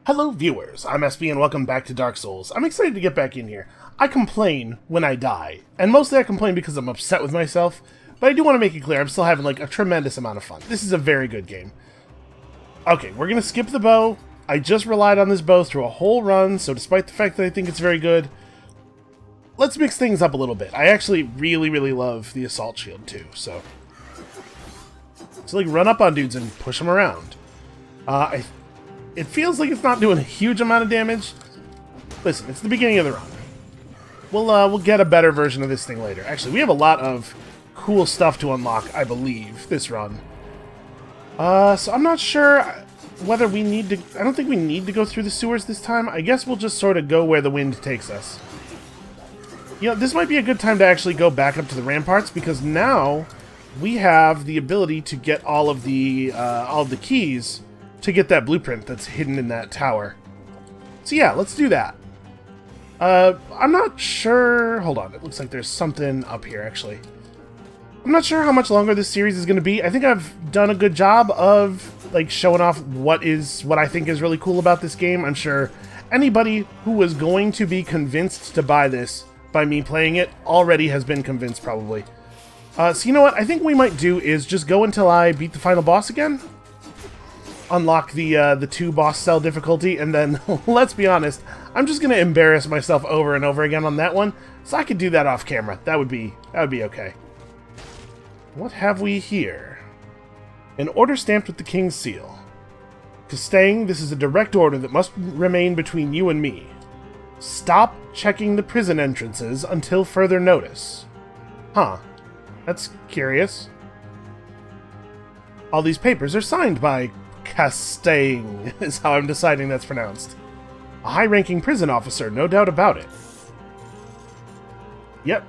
Hello viewers, I'm SB and welcome back to Dark Souls. I'm excited to get back in here. I complain when I die, and mostly I complain because I'm upset with myself, but I do want to make it clear I'm still having like a tremendous amount of fun. This is a very good game. Okay, we're going to skip the bow. I just relied on this bow through a whole run, so despite the fact that I think it's very good, let's mix things up a little bit. I actually really love the assault shield too, so like run up on dudes and push them around. It feels like it's not doing a huge amount of damage. Listen, it's the beginning of the run. We'll get a better version of this thing later. Actually, we have a lot of cool stuff to unlock, I believe, this run. So I'm not sure whether we need to... I don't think we need to go through the sewers this time. I guess we'll just sort of go where the wind takes us. You know, this might be a good time to actually go back up to the ramparts, because now we have the ability to get all of the keys to get that blueprint that's hidden in that tower. So yeah, let's do that. I'm not sure... Hold on, it looks like there's something up here, actually. I'm not sure how much longer this series is going to be. I think I've done a good job of, like, showing off what I think is really cool about this game. I'm sure anybody who was going to be convinced to buy this by me playing it already has been convinced, probably. So you know what I think we might do is just go until I beat the final boss again. Unlock the 2 boss cell difficulty, and then, let's be honest, I'm just going to embarrass myself over and over again on that one, so I could do that off camera. That would be okay. What have we here? An order stamped with the King's seal. Castaigne, this is a direct order that must remain between you and me. Stop checking the prison entrances until further notice. Huh. That's curious. All these papers are signed by Castaigne, is how I'm deciding that's pronounced. A high-ranking prison officer, no doubt about it. Yep,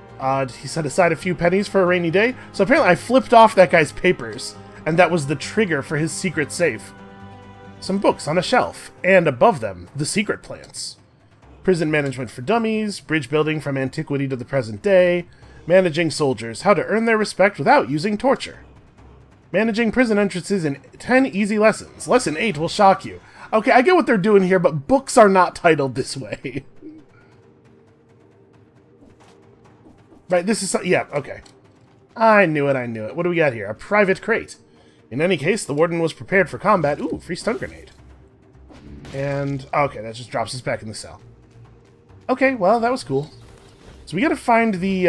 he set aside a few pennies for a rainy day, so apparently I flipped off that guy's papers, and that was the trigger for his secret safe. Some books on a shelf, and above them, the secret plants. Prison management for dummies, bridge building from antiquity to the present day, managing soldiers, how to earn their respect without using torture. Managing prison entrances in 10 easy lessons. Lesson 8 will shock you. Okay, I get what they're doing here, but books are not titled this way. Right, this is... Yeah, okay. I knew it. What do we got here? A private crate. In any case, the warden was prepared for combat. Ooh, free stun grenade. And... Okay, that just drops us back in the cell. Okay, well, that was cool. So we gotta find the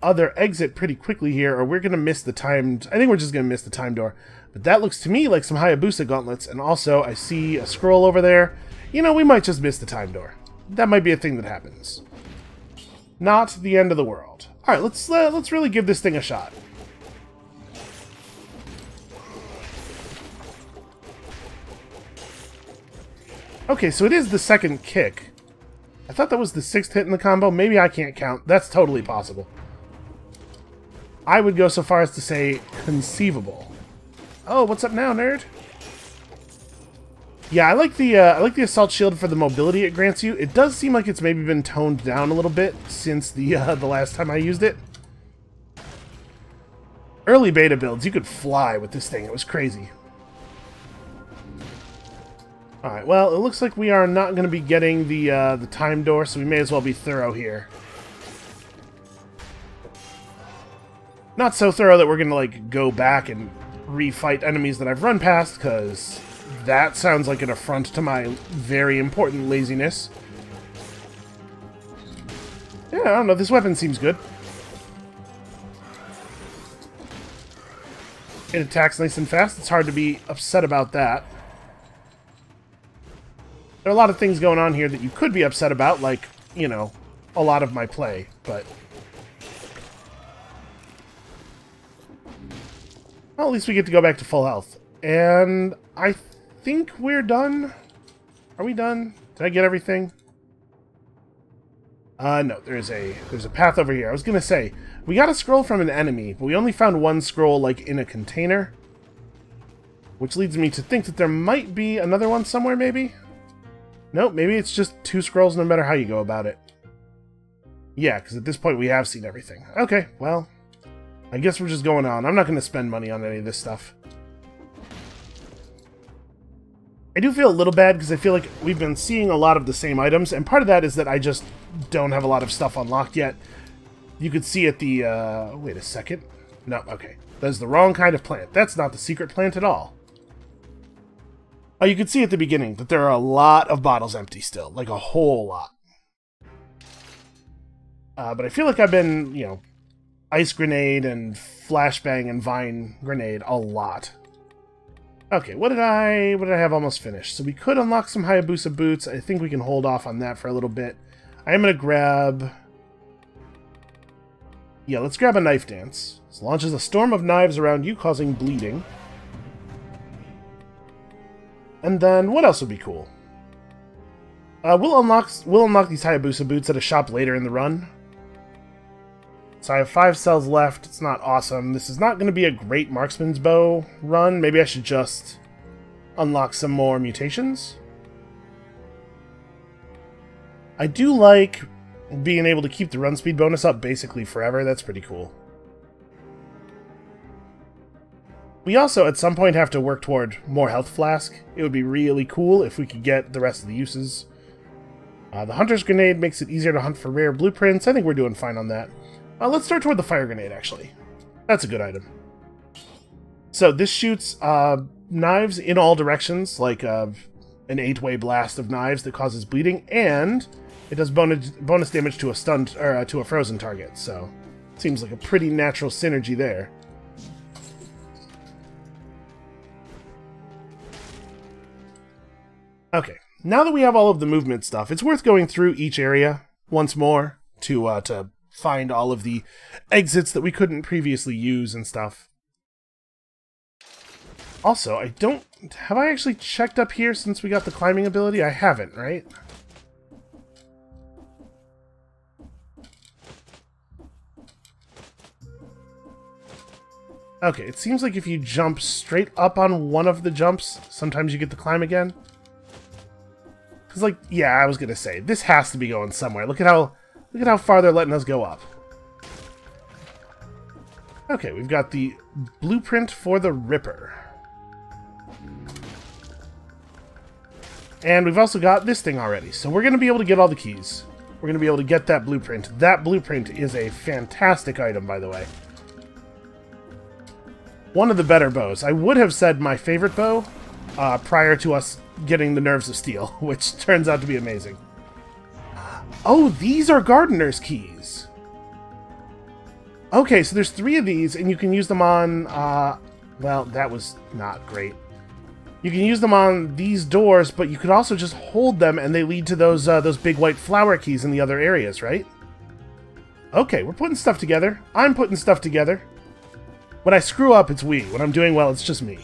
other exit pretty quickly here, or we're gonna miss the timed... I think we're just gonna miss the time door. But that looks to me like some Hayabusa gauntlets, and also I see a scroll over there. You know, we might just miss the time door. That might be a thing that happens. Not the end of the world. Alright, let's really give this thing a shot. Okay, so it is the second kick. I thought that was the 6th hit in the combo. Maybe I can't count. That's totally possible. I would go so far as to say conceivable. Oh, what's up now, nerd? Yeah, I like the assault shield for the mobility it grants you. It does seem like it's maybe been toned down a little bit since the last time I used it. Early beta builds, you could fly with this thing. It was crazy. Alright, well, it looks like we are not going to be getting the time door, so we may as well be thorough here. Not so thorough that we're going to, like, go back and refight enemies that I've run past, because that sounds like an affront to my very important laziness. Yeah, I don't know, this weapon seems good. It attacks nice and fast. It's hard to be upset about that. There are a lot of things going on here that you could be upset about, like, you know, a lot of my play, but... Well, at least we get to go back to full health. And I think we're done. Are we done? Did I get everything? No, there's a path over here. I was gonna say, we got a scroll from an enemy, but we only found one scroll, like, in a container. Which leads me to think that there might be another one somewhere, maybe? Nope, maybe it's just 2 scrolls no matter how you go about it. Yeah, because at this point we have seen everything. Okay, well, I guess we're just going on. I'm not going to spend money on any of this stuff. I do feel a little bad because I feel like we've been seeing a lot of the same items, and part of that is that I just don't have a lot of stuff unlocked yet. You could see at the, wait a second. No, okay. That's the wrong kind of plant. That's not the secret plant at all. Oh, you could see at the beginning that there are a lot of bottles empty still. Like a whole lot. But I feel like I've been, you know, ice grenade and flashbang and vine grenade a lot. Okay, what did I have almost finished? So we could unlock some Hayabusa boots. I think we can hold off on that for a little bit. I am going to grab... Yeah, let's grab a knife dance. This launches a storm of knives around you, causing bleeding. And then, what else would be cool? We'll unlock these Hayabusa boots at a shop later in the run. So I have 5 cells left. It's not awesome. This is not going to be a great marksman's bow run. Maybe I should just unlock some more mutations. I do like being able to keep the run speed bonus up basically forever. That's pretty cool. We also, at some point, have to work toward more health flask. It would be really cool if we could get the rest of the uses. The Hunter's Grenade makes it easier to hunt for rare blueprints. I think we're doing fine on that. Let's start toward the Fire Grenade, actually. That's a good item. So this shoots knives in all directions, like an 8-way blast of knives that causes bleeding, and it does bonus damage to a stunned or to a frozen target. So seems like a pretty natural synergy there. Okay, now that we have all of the movement stuff, it's worth going through each area once more to find all of the exits that we couldn't previously use and stuff. Also, have I actually checked up here since we got the climbing ability? I haven't, right? Okay, it seems like if you jump straight up on one of the jumps, sometimes you get the climb again. Because, like, yeah, I was gonna say, this has to be going somewhere. Look at how far they're letting us go up. Okay, we've got the blueprint for the Ripper. And we've also got this thing already, so we're going to be able to get all the keys. We're going to be able to get that blueprint. That blueprint is a fantastic item, by the way. One of the better bows. I would have said my favorite bow prior to us getting the Nerves of Steel, which turns out to be amazing. Oh, these are Gardener's keys. Okay, so there's 3 of these, and you can use them on, well, that was not great. You can use them on these doors, but you could also just hold them, and they lead to those big white flower keys in the other areas, right? Okay, we're putting stuff together. I'm putting stuff together. When I screw up, it's we. When I'm doing well, it's just me.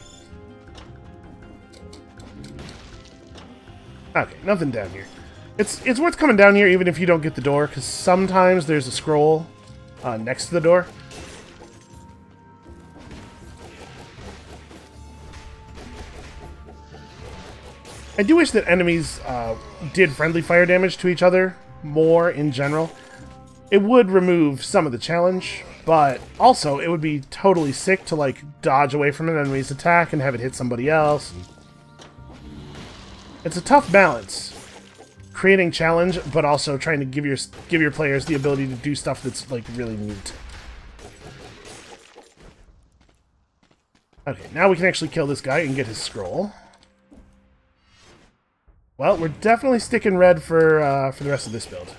Okay, nothing down here. It's worth coming down here even if you don't get the door, because sometimes there's a scroll next to the door. I do wish that enemies did friendly fire damage to each other more in general. It would remove some of the challenge, but also it would be totally sick to like dodge away from an enemy's attack and have it hit somebody else. It's a tough balance, creating challenge, but also trying to give your players the ability to do stuff that's like really neat. Okay, now we can actually kill this guy and get his scroll. Well, we're definitely sticking red for the rest of this build.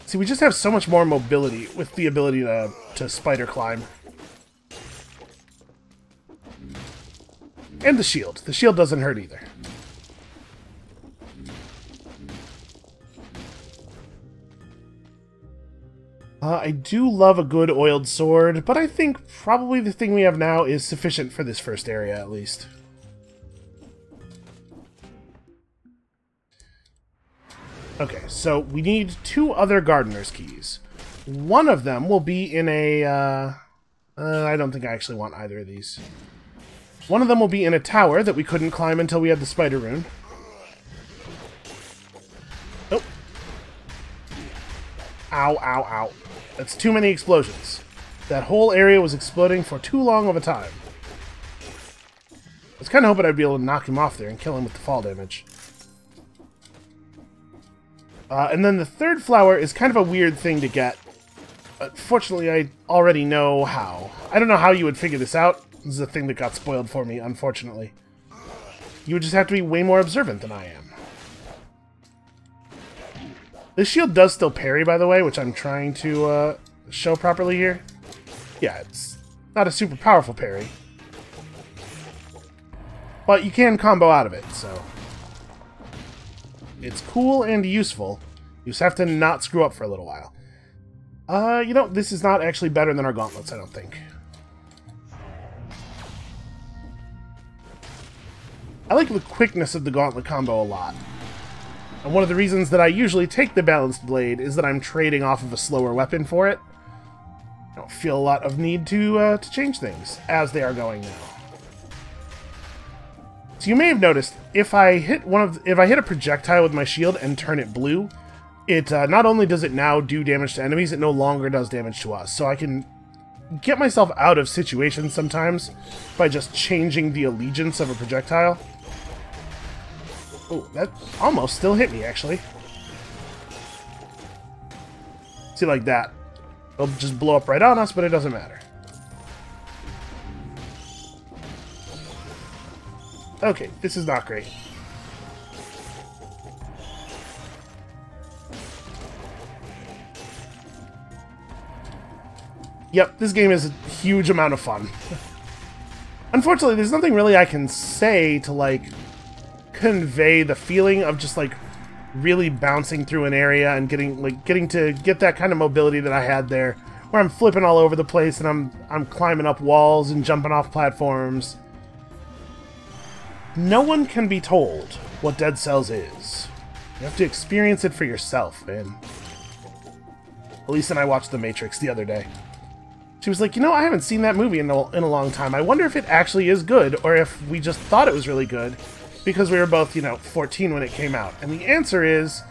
See, we just have so much more mobility with the ability to spider climb. And the shield. The shield doesn't hurt either. I do love a good oiled sword, but I think probably the thing we have now is sufficient for this first area, at least. Okay, so we need 2 other Gardener's keys. One of them will be in a... I don't think I actually want either of these. One of them will be in a tower that we couldn't climb until we had the spider rune. Oh. Ow, ow, ow. That's too many explosions. That whole area was exploding for too long of a time. I was kind of hoping I'd be able to knock him off there and kill him with the fall damage. And then the third flower is kind of a weird thing to get. Fortunately, I already know how. I don't know how you would figure this out. This is a thing that got spoiled for me, unfortunately. You would just have to be way more observant than I am. This shield does still parry, by the way, which I'm trying to show properly here. Yeah, it's not a super powerful parry. But you can combo out of it, so... It's cool and useful. You just have to not screw up for a little while. You know, this is not actually better than our gauntlets, I don't think. I like the quickness of the gauntlet combo a lot. And one of the reasons that I usually take the balanced blade is that I'm trading off of a slower weapon for it. I don't feel a lot of need to change things, as they are going now. So you may have noticed, if I hit a projectile with my shield and turn it blue, it not only does it now do damage to enemies, it no longer does damage to us. So I can get myself out of situations sometimes by just changing the allegiance of a projectile. Oh, that almost still hit me, actually. See, like that. It'll just blow up right on us, but it doesn't matter. Okay, this is not great. Yep, this game is a huge amount of fun. Unfortunately, there's nothing really I can say to, like, convey the feeling of just, like, really bouncing through an area and getting to get that kind of mobility that I had there, where I'm flipping all over the place and I'm climbing up walls and jumping off platforms. No one can be told what Dead Cells is. You have to experience it for yourself, man. Elise and I watched The Matrix the other day. She was like, you know, I haven't seen that movie in a long time. I wonder if it actually is good, or if we just thought it was really good, because we were both, you know, 14 when it came out. And the answer is,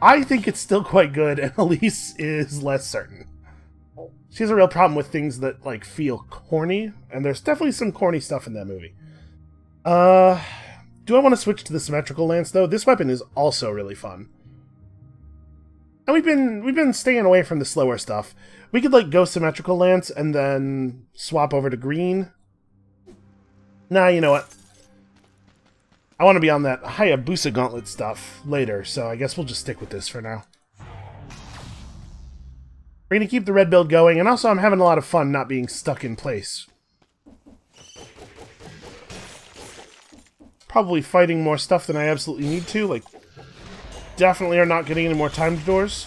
I think it's still quite good, and Elise is less certain. She has a real problem with things that, like, feel corny, and there's definitely some corny stuff in that movie. Do I want to switch to the symmetrical lance, though? This weapon is also really fun. And we've been staying away from the slower stuff. We could, like, go symmetrical lance and then swap over to green. Nah, you know what? I want to be on that Hayabusa gauntlet stuff later, so I guess we'll just stick with this for now. We're going to keep the red build going, and also I'm having a lot of fun not being stuck in place. Probably fighting more stuff than I absolutely need to, like, definitely are not getting any more timed doors.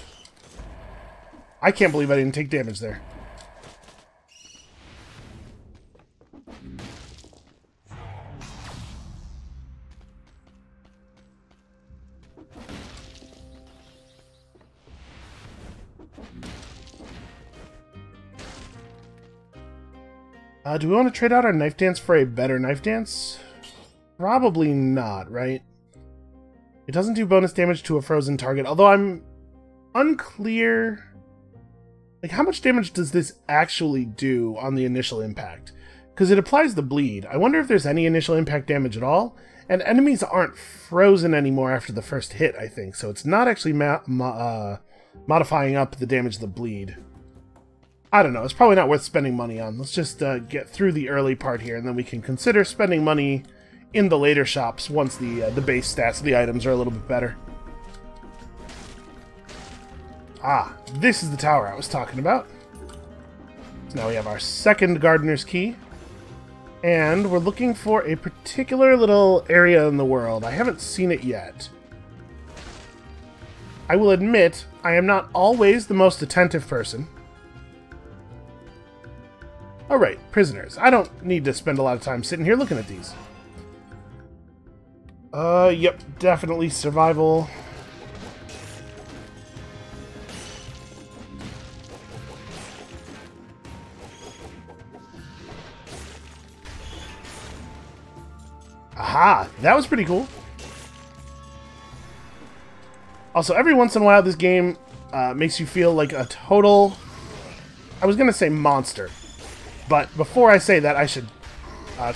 I can't believe I didn't take damage there. Do we want to trade out our knife dance for a better knife dance? Probably not, right? It doesn't do bonus damage to a frozen target, although I'm unclear... Like, how much damage does this actually do on the initial impact? Because it applies the bleed. I wonder if there's any initial impact damage at all. And enemies aren't frozen anymore after the first hit, I think. So it's not actually modifying up the damage of the bleed. I don't know. It's probably not worth spending money on. Let's just get through the early part here, and then we can consider spending money in the later shops once the base stats of the items are a little bit better. Ah, this is the tower I was talking about. So now we have our second gardener's key. And we're looking for a particular little area in the world. I haven't seen it yet. I will admit, I am not always the most attentive person. Alright, prisoners. I don't need to spend a lot of time sitting here looking at these. Yep, definitely survival. Aha! That was pretty cool. Also, every once in a while, this game makes you feel like a total... I was gonna say monster. But before I say that, I should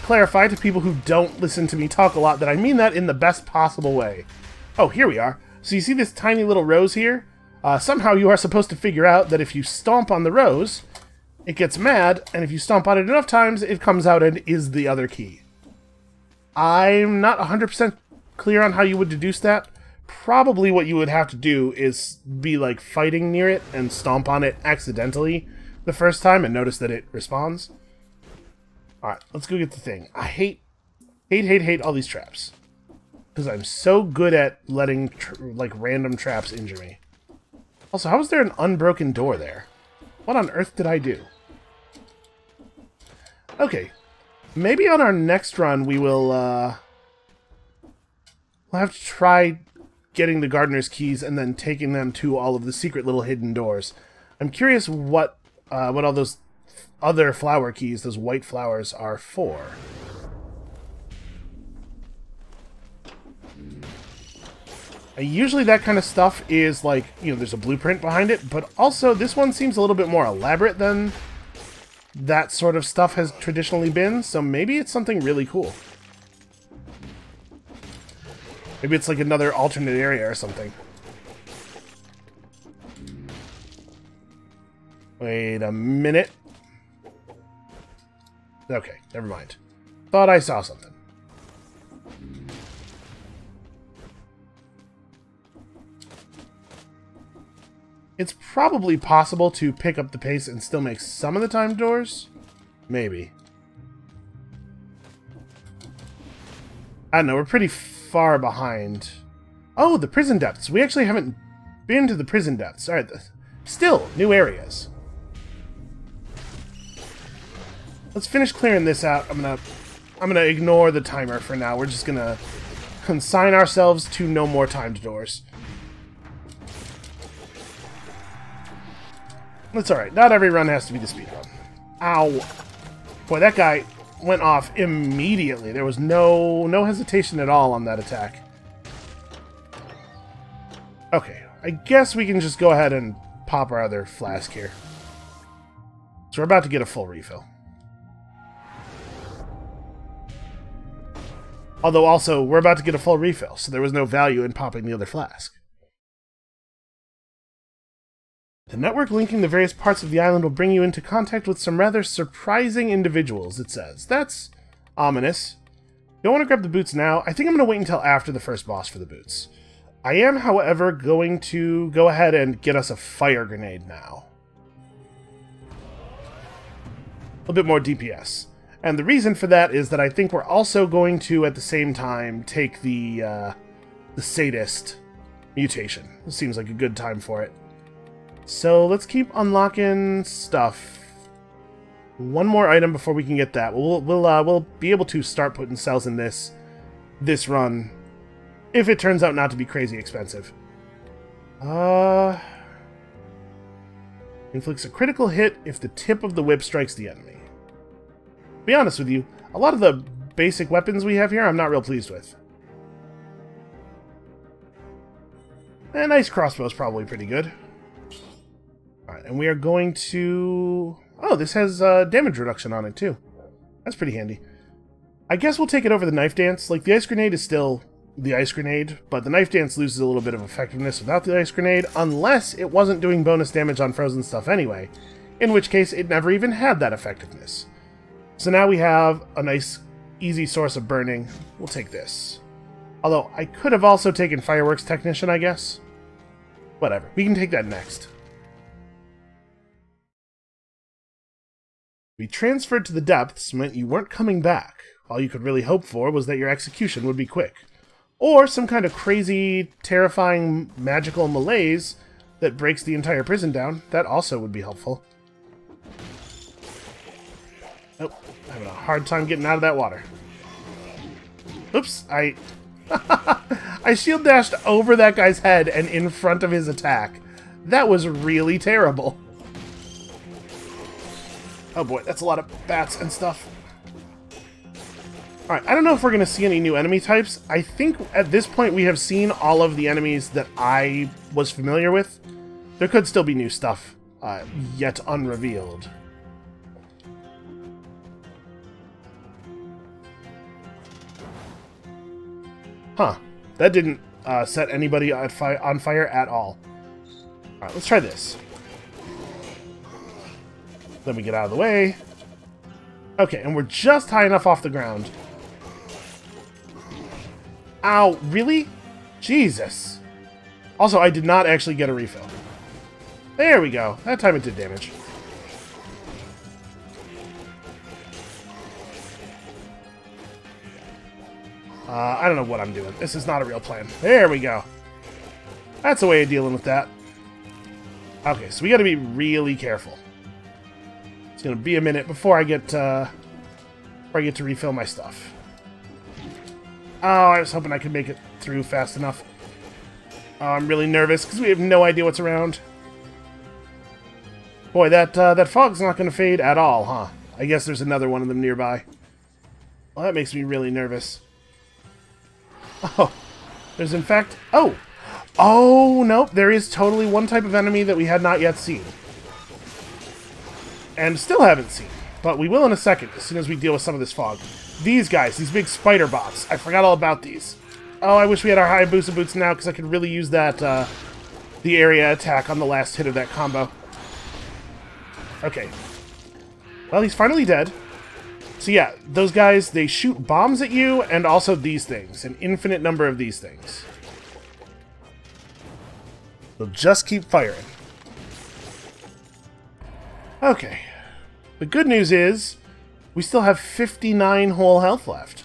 clarify to people who don't listen to me talk a lot that I mean that in the best possible way. Oh, here we are. So you see this tiny little rose here? Somehow you are supposed to figure out that if you stomp on the rose, it gets mad, and if you stomp on it enough times, it comes out and is the other key. I'm not 100% clear on how you would deduce that. Probably what you would have to do is be like fighting near it and stomp on it accidentally the first time and notice that it responds. Alright, let's go get the thing. I hate all these traps. Because I'm so good at letting like random traps injure me. Also, how is there an unbroken door there? What on earth did I do? Okay. Maybe on our next run we will we'll have to try getting the gardener's keys and then taking them to all of the secret little hidden doors. I'm curious what all those other flower keys, those white flowers, are for. Usually that kind of stuff is like, you know, there's a blueprint behind it, but also this one seems a little bit more elaborate than that sort of stuff has traditionally been, so maybe it's something really cool. Maybe it's like another alternate area or something. Wait a minute. Okay, never mind. Thought I saw something. It's probably possible to pick up the pace and still make some of the time doors. Maybe. I don't know, we're pretty far behind. Oh, the prison depths. We actually haven't been to the prison depths. Alright, still, new areas. Let's finish clearing this out. I'm gonna ignore the timer for now. We're just gonna consign ourselves to no more timed doors. That's alright. Not every run has to be the speed run. Ow. Boy, that guy went off immediately. There was no hesitation at all on that attack. Okay. I guess we can just go ahead and pop our other flask here. So we're about to get a full refill. Although also, we're about to get a full refill, so there was no value in popping the other flask. The network linking the various parts of the island will bring you into contact with some rather surprising individuals, it says. That's ominous. Don't want to grab the boots now. I think I'm going to wait until after the first boss for the boots. I am, however, going to go ahead and get us a fire grenade now. A little bit more DPS. And the reason for that is that I think we're also going to, at the same time, take the sadist mutation. It seems like a good time for it. So let's keep unlocking stuff. One more item before we can get that. We'll be able to start putting cells in this run, if it turns out not to be crazy expensive. Inflicts a critical hit if the tip of the whip strikes the enemy. To be honest with you, a lot of the basic weapons we have here I'm not real pleased with. A nice crossbow is probably pretty good. Alright, and we are going to... Oh, this has damage reduction on it, too. That's pretty handy. I guess we'll take it over the knife dance. Like, the ice grenade is still the ice grenade, but the knife dance loses a little bit of effectiveness without the ice grenade, unless it wasn't doing bonus damage on frozen stuff anyway, in which case it never even had that effectiveness. So now we have a nice, easy source of burning. We'll take this. Although, I could have also taken Fireworks Technician, I guess. Whatever, we can take that next. Be transferred to the depths meant you weren't coming back. All you could really hope for was that your execution would be quick. Or some kind of crazy, terrifying, magical malaise that breaks the entire prison down. That also would be helpful. Oh, I'm having a hard time getting out of that water. Oops, I shield dashed over that guy's head and in front of his attack. That was really terrible. Oh boy, that's a lot of bats and stuff. Alright, I don't know if we're going to see any new enemy types. I think at this point we have seen all of the enemies that I was familiar with. There could still be new stuff yet unrevealed. Huh. That didn't set anybody on fire at all. Alright, let's try this. Let me get out of the way. Okay, and we're just high enough off the ground. Ow, really? Jesus. Also, I did not actually get a refill. There we go. That time it did damage. I don't know what I'm doing. This is not a real plan. There we go. That's a way of dealing with that. Okay, so we gotta be really careful. It's gonna be a minute before I get to refill my stuff. Oh, I was hoping I could make it through fast enough. Oh, I'm really nervous because we have no idea what's around. Boy, that fog's not gonna fade at all, huh? I guess there's another one of them nearby. Well, that makes me really nervous. Oh, there's in fact... Oh! Oh, nope, there is totally one type of enemy that we had not yet seen. And still haven't seen. But we will in a second, as soon as we deal with some of this fog. These guys, these big spider bots. I forgot all about these. Oh, I wish we had our Hayabusa boots now, because I could really use that, the area attack on the last hit of that combo. Okay. Well, he's finally dead. So yeah, those guys, they shoot bombs at you, and also these things. An infinite number of these things. They'll just keep firing. Okay. The good news is, we still have 59 whole health left.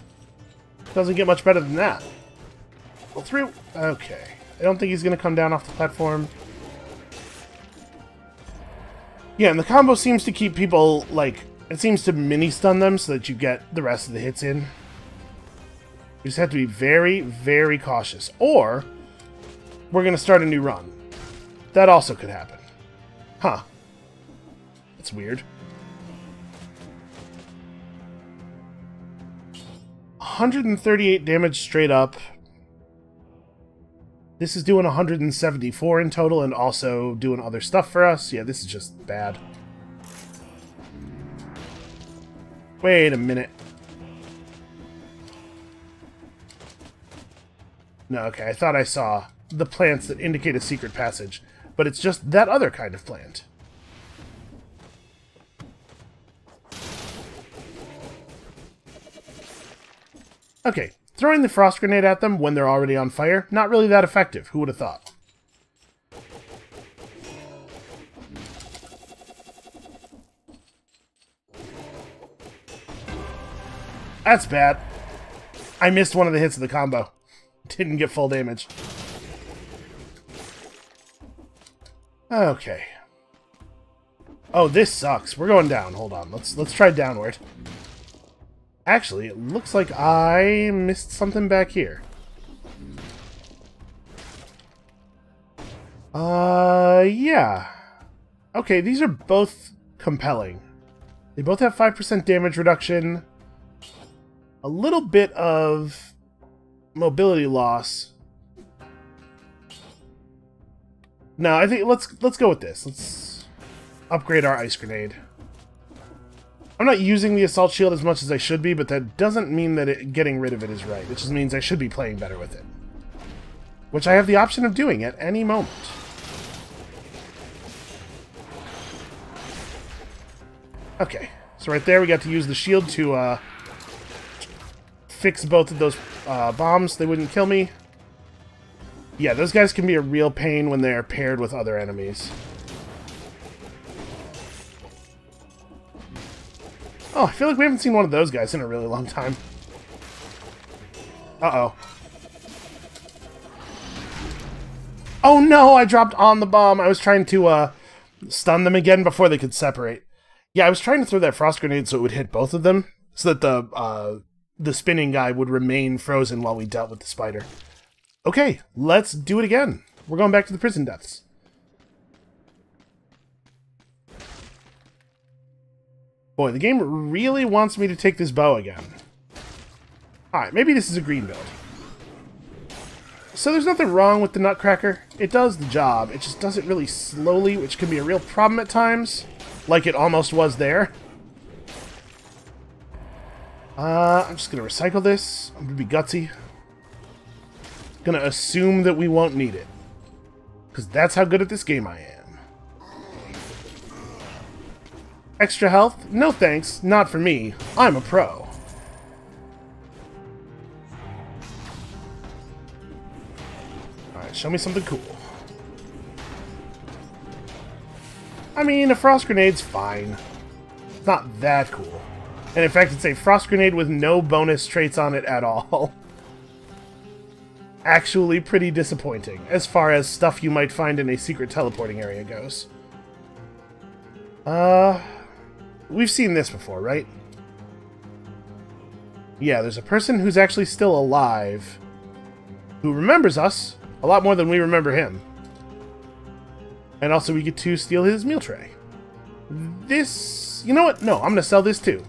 Doesn't get much better than that. Pull through. Okay. I don't think he's going to come down off the platform. Yeah, and the combo seems to keep people, like... It seems to mini-stun them so that you get the rest of the hits in. You just have to be very, very cautious. Or, we're going to start a new run. That also could happen. Huh. That's weird. 138 damage straight up. This is doing 174 in total and also doing other stuff for us. Yeah, this is just bad. Wait a minute. No, okay, I thought I saw the plants that indicate a secret passage, but it's just that other kind of plant. Okay, throwing the frost grenade at them when they're already on fire, not really that effective. Who would have thought? That's bad. I missed one of the hits of the combo. Didn't get full damage. Okay. Oh, this sucks. We're going down. Hold on. Let's try downward. Actually, it looks like I missed something back here. Yeah. Okay, these are both compelling. They both have 5% damage reduction. A little bit of mobility loss. No, I think let's go with this. Let's upgrade our ice grenade. I'm not using the assault shield as much as I should be, but that doesn't mean that getting rid of it is right. It just means I should be playing better with it. Which I have the option of doing at any moment. Okay, so right there we got to use the shield to fix both of those bombs. They wouldn't kill me. Yeah, those guys can be a real pain when they're paired with other enemies. Oh, I feel like we haven't seen one of those guys in a really long time. Uh-oh. Oh no, I dropped on the bomb. I was trying to stun them again before they could separate. Yeah, I was trying to throw that frost grenade so it would hit both of them, so that the spinning guy would remain frozen while we dealt with the spider. Okay, let's do it again. We're going back to the prison deaths. Boy, the game really wants me to take this bow again. Alright, maybe this is a green build. So there's nothing wrong with the Nutcracker. It does the job. It just does it really slowly, which can be a real problem at times. Like it almost was there. I'm just going to recycle this. I'm going to be gutsy. Gonna assume that we won't need it. Because that's how good at this game I am. Extra health? No thanks. Not for me. I'm a pro. Alright, show me something cool. I mean, a frost grenade's fine. It's not that cool. And in fact, it's a frost grenade with no bonus traits on it at all. Actually pretty disappointing, as far as stuff you might find in a secret teleporting area goes. We've seen this before, right? Yeah, there's a person who's actually still alive, who remembers us a lot more than we remember him. And also we get to steal his meal tray. This... You know what? No, I'm going to sell this too.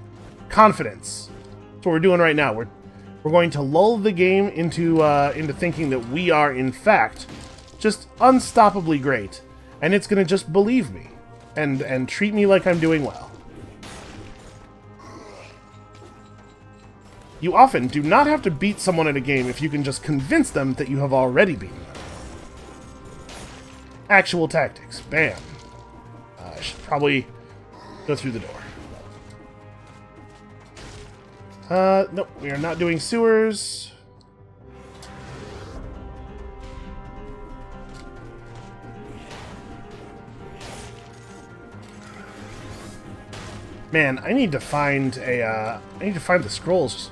Confidence. That's what we're doing right now. We're going to lull the game into thinking that we are, in fact, just unstoppably great. And it's going to just believe me. And treat me like I'm doing well. You often do not have to beat someone in a game if you can just convince them that you have already beaten them. Actual tactics. Bam. I should probably go through the door. Nope, we are not doing sewers. Man, I need to find the scrolls,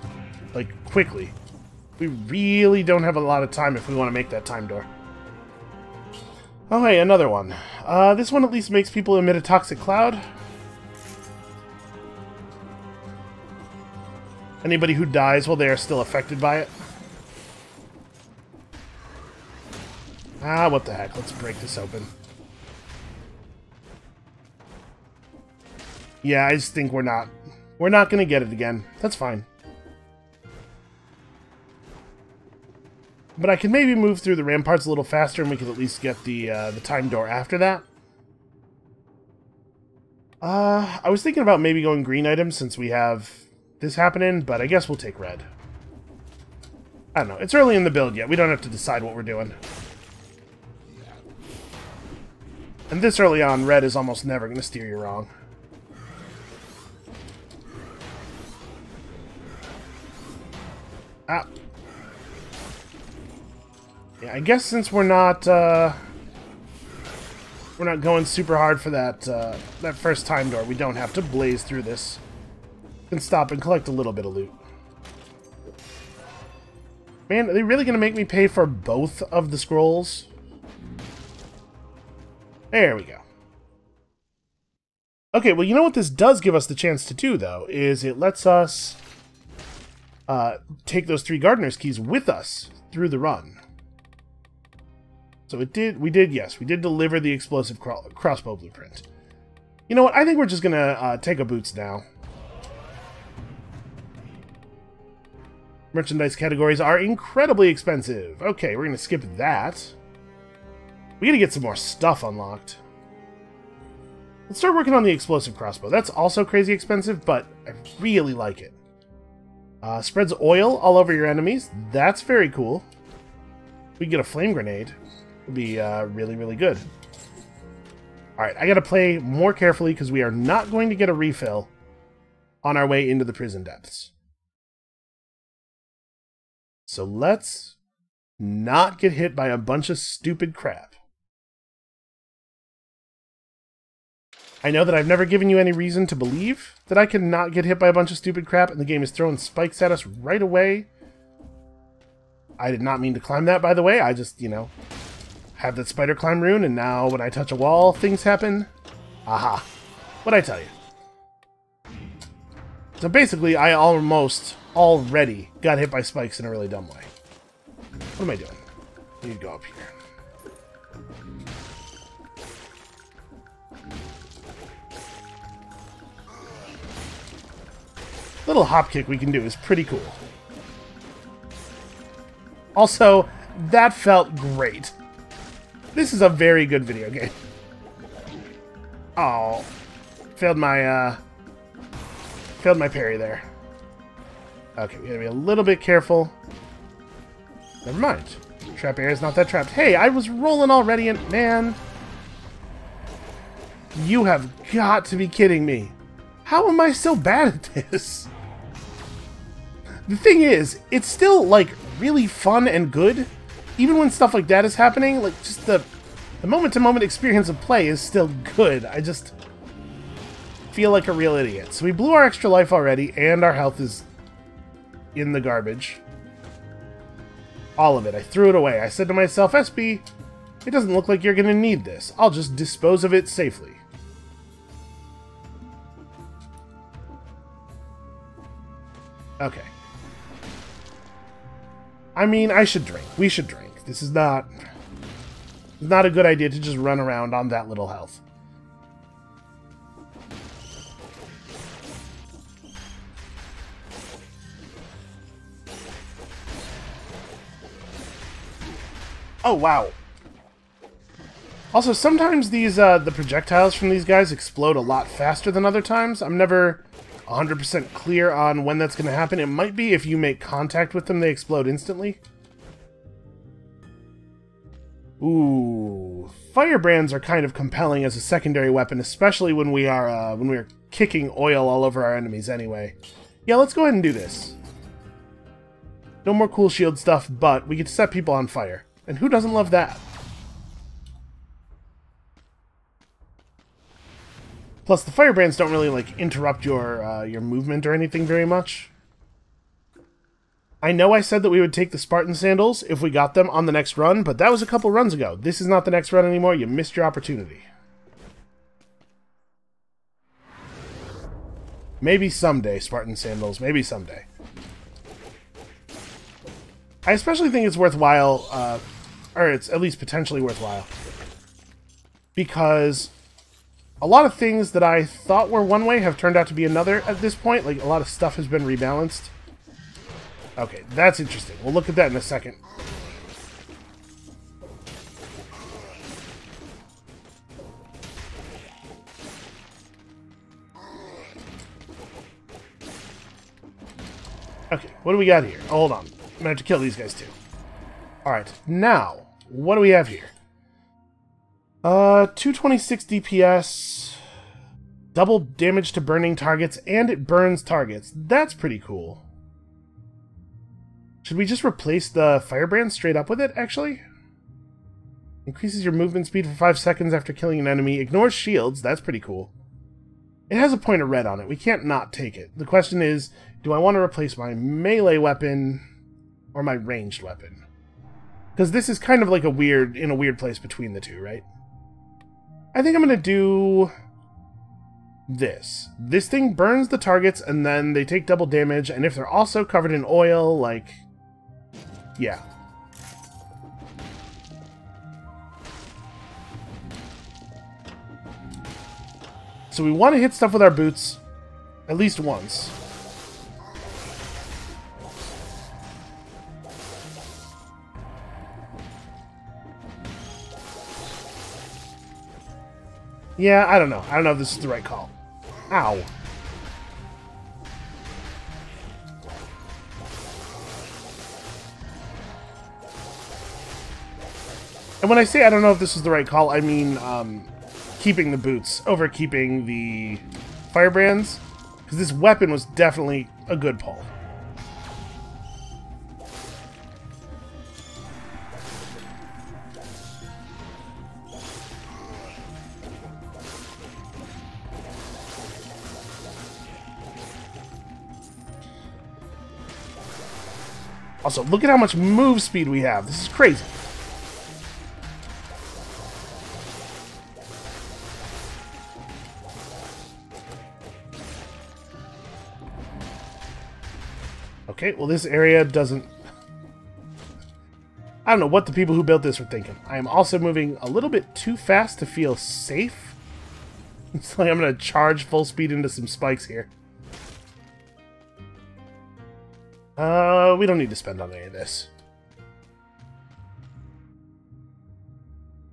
like, quickly. We really don't have a lot of time if we want to make that time door. Oh, hey, another one. This one at least makes people emit a toxic cloud. Anybody who dies while they are still affected by it. Ah, what the heck. Let's break this open. Yeah, I just think we're not going to get it again. That's fine. But I can maybe move through the ramparts a little faster and we can at least get the time door after that. I was thinking about maybe going green items since we have this happening, but I guess we'll take red. I don't know. It's early in the build yet. We don't have to decide what we're doing. And this early on, red is almost never going to steer you wrong. Ah. Yeah, I guess since we're not going super hard for that that first time door, we don't have to blaze through this. We can stop and collect a little bit of loot. Man, are they really going to make me pay for both of the scrolls? There we go. Okay, well, you know what this does give us the chance to do, though, is it lets us take those 3 Gardener's Keys with us through the run. So we did deliver the explosive crossbow blueprint. You know what, I think we're just going to take a boots now. Merchandise categories are incredibly expensive. Okay, we're going to skip that. We got to get some more stuff unlocked. Let's start working on the explosive crossbow. That's also crazy expensive, but I really like it. Spreads oil all over your enemies. That's very cool. We can get a flame grenade. Would be really, really good. Alright, I got to play more carefully because we are not going to get a refill on our way into the prison depths. So let's not get hit by a bunch of stupid crap. I know that I've never given you any reason to believe that I can not get hit by a bunch of stupid crap and the game is throwing spikes at us right away. I did not mean to climb that, by the way. I just, you know, have that spider climb rune, and now when I touch a wall, things happen. Aha. What'd I tell you? So basically, I almost already got hit by spikes in a really dumb way. What am I doing? I need to go up here. Little hop kick we can do is pretty cool. Also, that felt great. This is a very good video game. Oh, failed my parry there. Okay, we gotta be a little bit careful. Never mind. Trap area is not that trapped. Hey, I was rolling already and... Man. You have got to be kidding me. How am I so bad at this? The thing is, it's still, like, really fun and good. Even when stuff like that is happening, like, just the moment-to-moment experience of play is still good. I just feel like a real idiot. So we blew our extra life already, and our health is in the garbage. All of it. I threw it away. I said to myself, SB, it doesn't look like you're going to need this. I'll just dispose of it safely. Okay. I mean, I should drink. We should drink. This is not a good idea to just run around on that little health. Oh, wow. Also, sometimes these the projectiles from these guys explode a lot faster than other times. I'm never 100% clear on when that's going to happen. It might be if you make contact with them, they explode instantly. Ooh, firebrands are kind of compelling as a secondary weapon, especially when we are kicking oil all over our enemies anyway. Yeah, let's go ahead and do this. No more cool shield stuff, but we get to set people on fire. And who doesn't love that? Plus, the firebrands don't really, like, interrupt your movement or anything very much. I know I said that we would take the Spartan sandals if we got them on the next run, but that was a couple runs ago. This is not the next run anymore. You missed your opportunity. Maybe someday, Spartan sandals. Maybe someday. I especially think it's worthwhile, or it's at least potentially worthwhile, because a lot of things that I thought were one way have turned out to be another at this point. Like, a lot of stuff has been rebalanced. Okay, that's interesting. We'll look at that in a second. Okay, what do we got here? Oh, hold on. I'm gonna have to kill these guys too. Alright, now, what do we have here? 226 DPS, double damage to burning targets, and it burns targets. That's pretty cool. Should we just replace the firebrand straight up with it, actually? Increases your movement speed for 5 seconds after killing an enemy. Ignores shields. That's pretty cool. It has a point of red on it. We can't not take it. The question is, do I want to replace my melee weapon or my ranged weapon? Because this is kind of like in a weird place between the two, right? I think I'm going to do this. This thing burns the targets, and then they take double damage, and if they're also covered in oil, like... yeah. So we want to hit stuff with our boots at least once. Yeah, I don't know. I don't know if this is the right call. Ow. And when I say I don't know if this is the right call, I mean keeping the boots over keeping the firebrands. Because this weapon was definitely a good pull. Also, look at how much move speed we have. This is crazy. Okay, well this area doesn't... I don't know what the people who built this were thinking. I am also moving a little bit too fast to feel safe. It's like I'm going to charge full speed into some spikes here. We don't need to spend on any of this.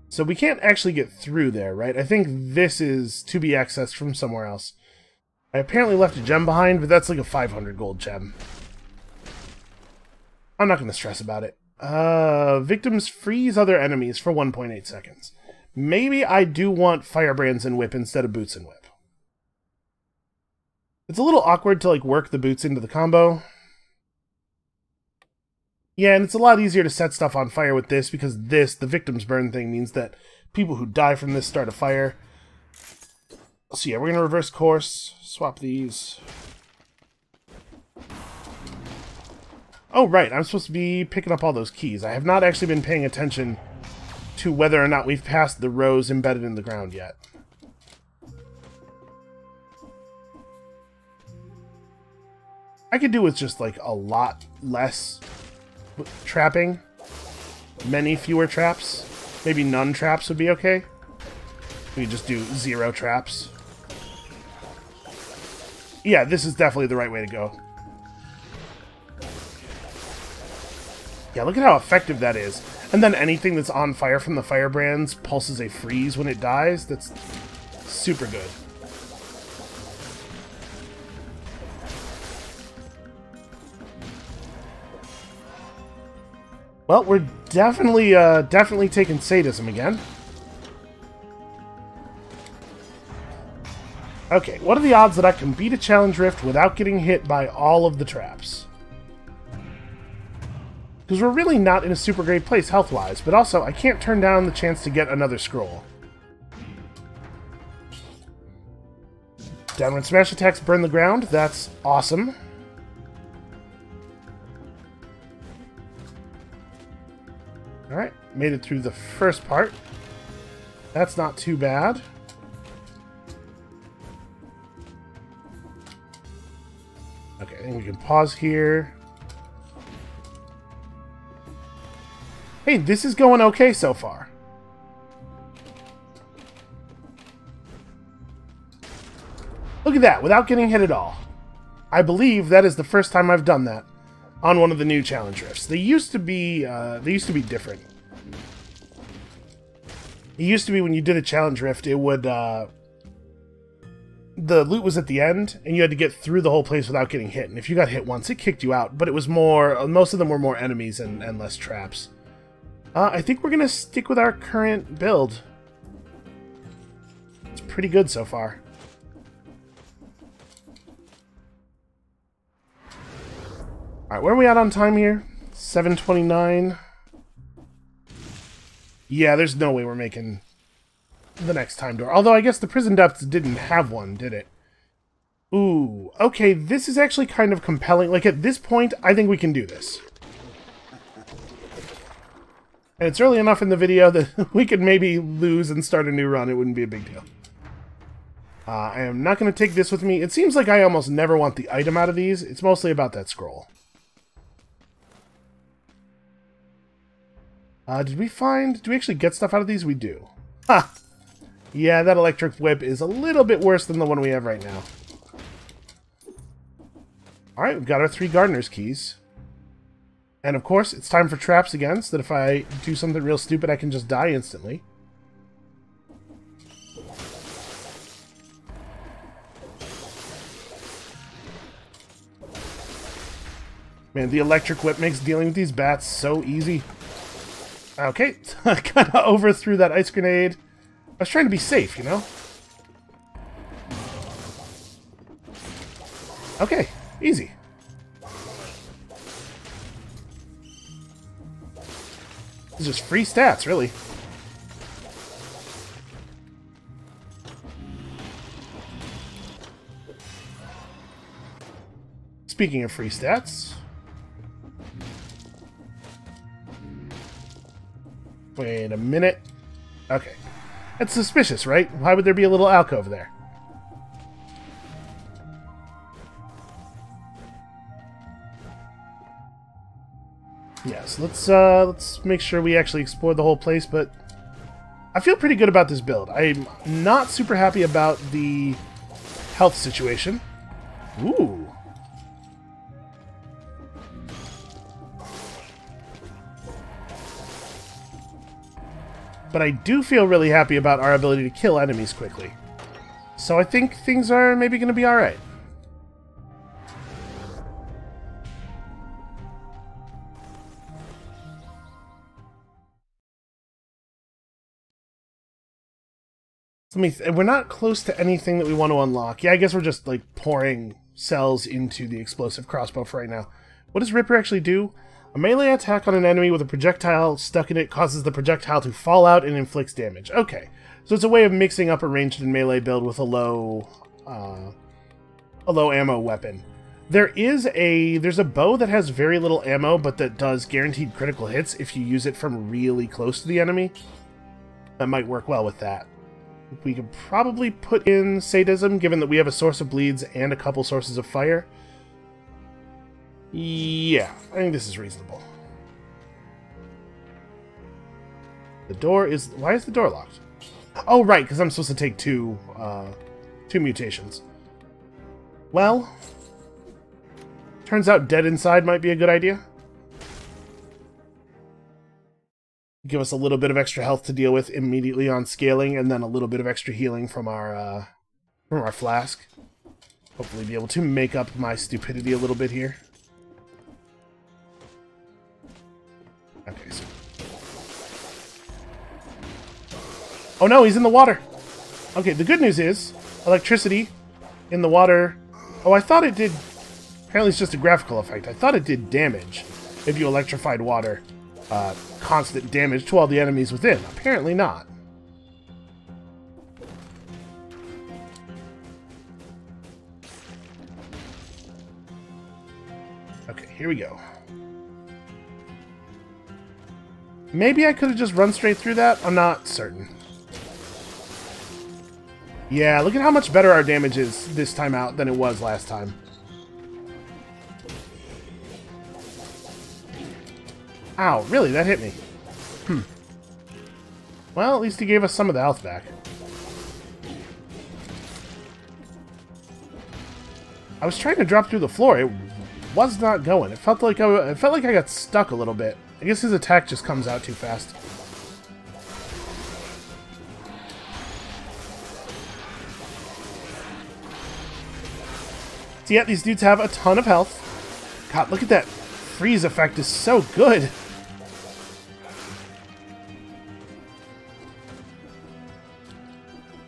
So we can't actually get through there, right? I think this is to be accessed from somewhere else. I apparently left a gem behind, but that's like a 500 gold gem. I'm not going to stress about it. Victims freeze other enemies for 1.8 seconds. Maybe I do want Firebrands and Whip instead of Boots and Whip. It's a little awkward to, like, work the boots into the combo. Yeah, and it's a lot easier to set stuff on fire with this, because this, the victims burn thing, means that people who die from this start a fire. So yeah, we're going to reverse course, swap these. Oh, right, I'm supposed to be picking up all those keys. I have not actually been paying attention to whether or not we've passed the rows embedded in the ground yet. I could do with just, like, a lot less trapping. Many fewer traps. Maybe none traps would be okay. We could just do 0 traps. Yeah, this is definitely the right way to go. Yeah, look at how effective that is. And then anything that's on fire from the Firebrands pulses a freeze when it dies. That's super good. Well, we're definitely taking sadism again. Okay, what are the odds that I can beat a challenge rift without getting hit by all of the traps? Because we're really not in a super great place health-wise, but also I can't turn down the chance to get another scroll. Downward smash attacks burn the ground. That's awesome. Alright, made it through the first part. That's not too bad. Okay, I think we can pause here. Hey, this is going okay so far. Look at that, without getting hit at all. I believe that is the first time I've done that on one of the new challenge rifts. They used to be different. It used to be when you did a challenge rift, it would, the loot was at the end, and you had to get through the whole place without getting hit. And if you got hit once, it kicked you out. But it was more, most of them were more enemies and less traps. I think we're going to stick with our current build. It's pretty good so far. Alright, where are we at on time here? 7:29. Yeah, there's no way we're making the next time door. Although I guess the Prison Depths didn't have one, did it? Ooh, okay, this is actually kind of compelling. Like, at this point, I think we can do this. And it's early enough in the video that we could maybe lose and start a new run. It wouldn't be a big deal. I am not going to take this with me. It seems like I almost never want the item out of these. It's mostly about that scroll. Did we actually get stuff out of these? We do. Ha! Yeah, that electric whip is a little bit worse than the one we have right now. Alright, we've got our 3 gardener's keys. And of course, it's time for traps again, so that if I do something real stupid, I can just die instantly. Man, the electric whip makes dealing with these bats so easy. Okay, I kind of overthrew that ice grenade. I was trying to be safe, you know? Okay, easy. It's just free stats, really. Speaking of free stats... Wait a minute. Okay. That's suspicious, right? Why would there be a little alcove there? Yes, let's make sure we actually explore the whole place, but I feel pretty good about this build. I'm not super happy about the health situation. Ooh. But I do feel really happy about our ability to kill enemies quickly. So I think things are maybe going to be alright. We're not close to anything that we want to unlock. Yeah, I guess we're just, like, pouring cells into the explosive crossbow for right now. What does Ripper actually do? A melee attack on an enemy with a projectile stuck in it causes the projectile to fall out and inflicts damage. Okay, so it's a way of mixing up a ranged and melee build with a low ammo weapon. There's a bow that has very little ammo, but that does guaranteed critical hits if you use it from really close to the enemy. That might work well with that. We could probably put in Sadism, given that we have a source of bleeds and a couple sources of fire. Yeah, I think this is reasonable. The door is... Why is the door locked? Oh, right, because I'm supposed to take two mutations. Well, turns out dead inside might be a good idea. Give us a little bit of extra health to deal with immediately on scaling, and then a little bit of extra healing from our flask. Hopefully be able to make up my stupidity a little bit here. Okay, so... Oh no, he's in the water! Okay, the good news is, electricity in the water... Oh, I thought it did... Apparently it's just a graphical effect. I thought it did damage if you electrified water. Constant damage to all the enemies within. Apparently not. Okay, here we go. Maybe I could have just run straight through that? I'm not certain. Yeah, look at how much better our damage is this time out than it was last time. Ow, really? That hit me. Well, at least he gave us some of the health back. I was trying to drop through the floor. It was not going. It felt like I got stuck a little bit. I guess his attack just comes out too fast. So yeah, these dudes have a ton of health. God, look at that freeze effect. Is so good.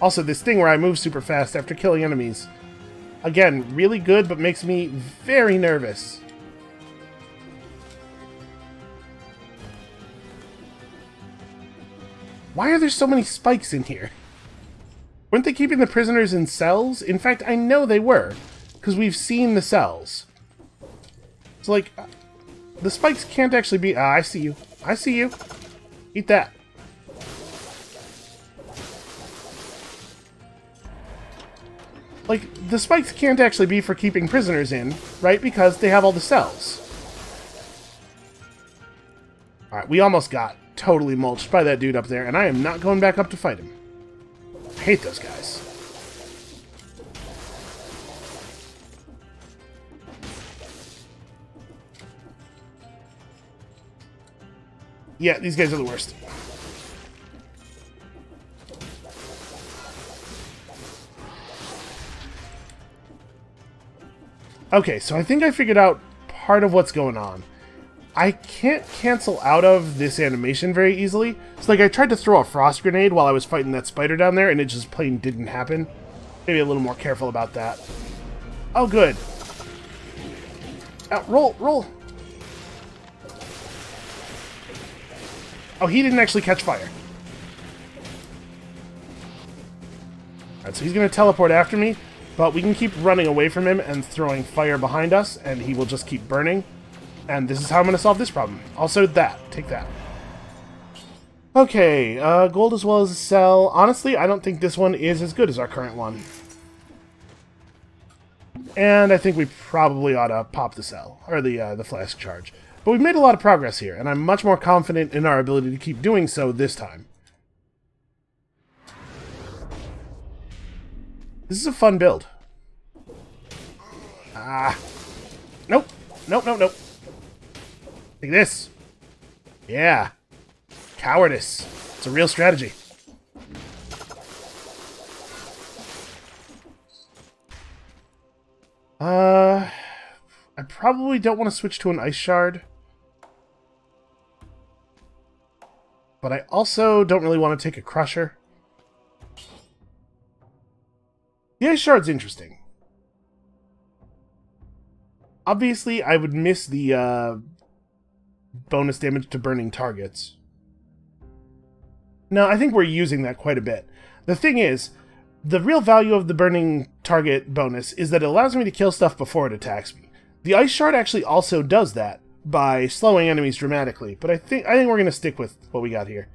Also, this thing where I move super fast after killing enemies. Again, really good, but makes me very nervous. Why are there so many spikes in here? Weren't they keeping the prisoners in cells? In fact, I know they were, because we've seen the cells. So, like, the spikes can't actually be... Ah, I see you. I see you. Eat that. Like, the spikes can't actually be for keeping prisoners in, right? Because they have all the cells. Alright, we almost got totally mulched by that dude up there, and I am not going back up to fight him. I hate those guys. Yeah, these guys are the worst. Okay, so I think I figured out part of what's going on. I can't cancel out of this animation very easily. So, like, I tried to throw a frost grenade while I was fighting that spider down there, and it just plain didn't happen. Maybe a little more careful about that. Oh, good. Roll, roll. Oh, he didn't actually catch fire. Alright, so he's going to teleport after me. But we can keep running away from him and throwing fire behind us, and he will just keep burning. And this is how I'm going to solve this problem. Also that. Take that. Okay, gold as well as a cell. Honestly, I don't think this one is as good as our current one. And I think we probably ought to pop the cell, or the flask charge. But we've made a lot of progress here, and I'm much more confident in our ability to keep doing so this time. This is a fun build. Ah. Nope. Nope, nope, nope. Take this. Yeah. Cowardice. It's a real strategy. I probably don't want to switch to an ice shard. But I also don't really want to take a crusher. The ice shard's interesting. Obviously, I would miss the bonus damage to burning targets. No, I think we're using that quite a bit. The thing is, the real value of the burning target bonus is that it allows me to kill stuff before it attacks me. The ice shard actually also does that by slowing enemies dramatically, but I think we're going to stick with what we got here.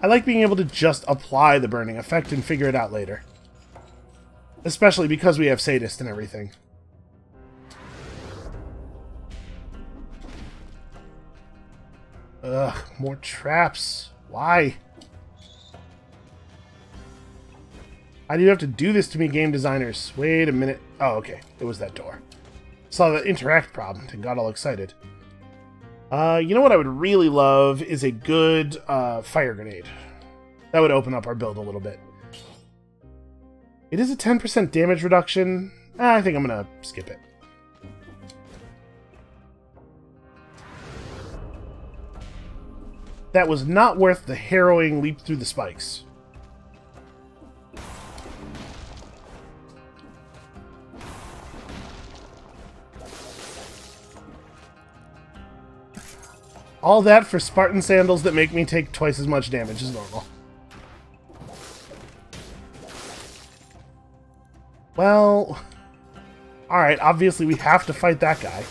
I like being able to just apply the burning effect and figure it out later. Especially because we have Sadist and everything. Ugh, more traps. Why? Why do you have to do this to me, game designers? Wait a minute. Oh, okay. It was that door. Saw the interact problem and got all excited. You know what I would really love is a good fire grenade. That would open up our build a little bit. It is a 10% damage reduction. I think I'm going to skip it. That was not worth the harrowing leap through the spikes. All that for Spartan sandals that make me take twice as much damage as normal. Well, alright, obviously we have to fight that guy.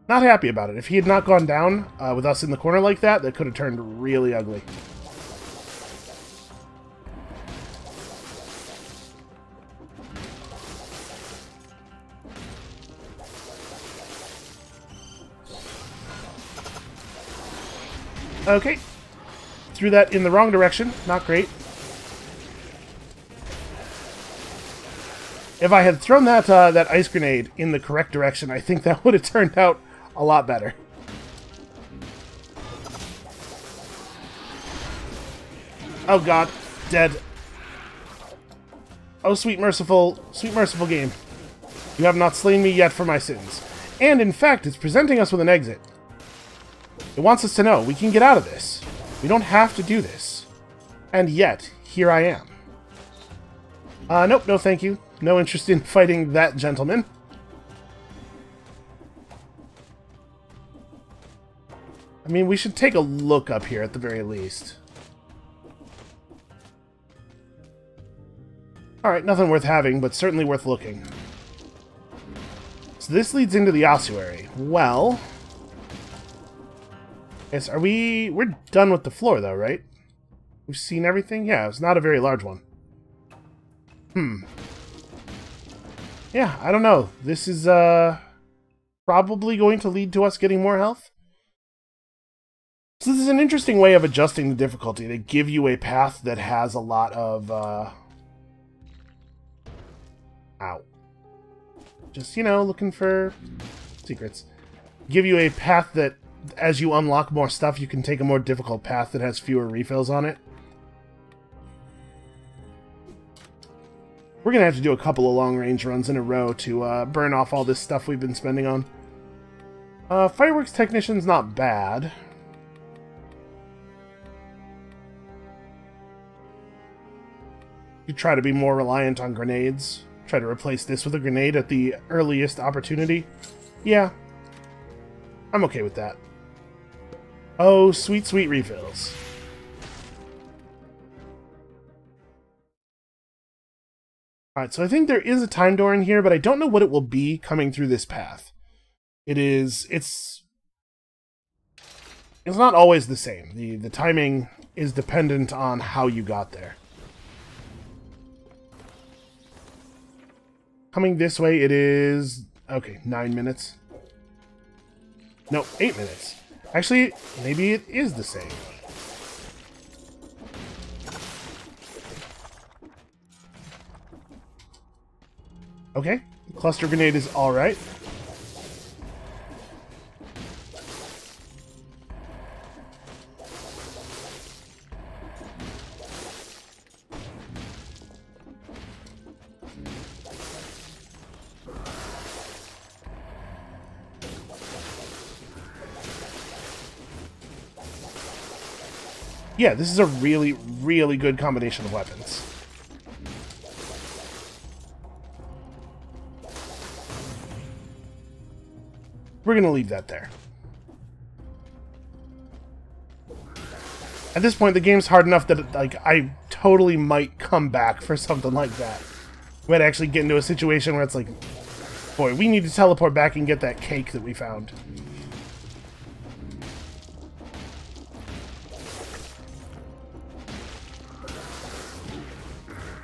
Not happy about it. If he had not gone down with us in the corner like that, that could have turned really ugly. Okay. Threw that in the wrong direction. Not great. If I had thrown that that ice grenade in the correct direction, I think that would have turned out a lot better. Oh god, dead. Oh, sweet merciful game. You have not slain me yet for my sins. And in fact, it's presenting us with an exit. It wants us to know we can get out of this. We don't have to do this. And yet, here I am. Nope, no thank you. No interest in fighting that gentleman. I mean, we should take a look up here at the very least. Alright, nothing worth having, but certainly worth looking. So this leads into the ossuary. Well... yes, we're done with the floor, though, right? We've seen everything? Yeah, it's not a very large one. Yeah, I don't know. This is, probably going to lead to us getting more health. So this is an interesting way of adjusting the difficulty. They give you a path that has a lot of, ow. Just, you know, looking for secrets. Give you a path that, as you unlock more stuff, you can take a more difficult path that has fewer refills on it. We're going to have to do a couple of long-range runs in a row to burn off all this stuff we've been spending on. Fireworks Technician's not bad. You try to be more reliant on grenades. Try to replace this with a grenade at the earliest opportunity. Yeah. I'm okay with that. Oh, sweet, sweet refills. Alright, so I think there is a time door in here, but I don't know what it will be coming through this path. It's not always the same. The timing is dependent on how you got there. Coming this way, it is... okay, 9 minutes. No, 8 minutes. Actually, maybe it is the same. Okay, cluster grenade is alright. Yeah, this is a really, really good combination of weapons. We're going to leave that there. At this point, the game's hard enough that like I totally might come back for something like that. We might actually get into a situation where it's like, boy, we need to teleport back and get that cake that we found.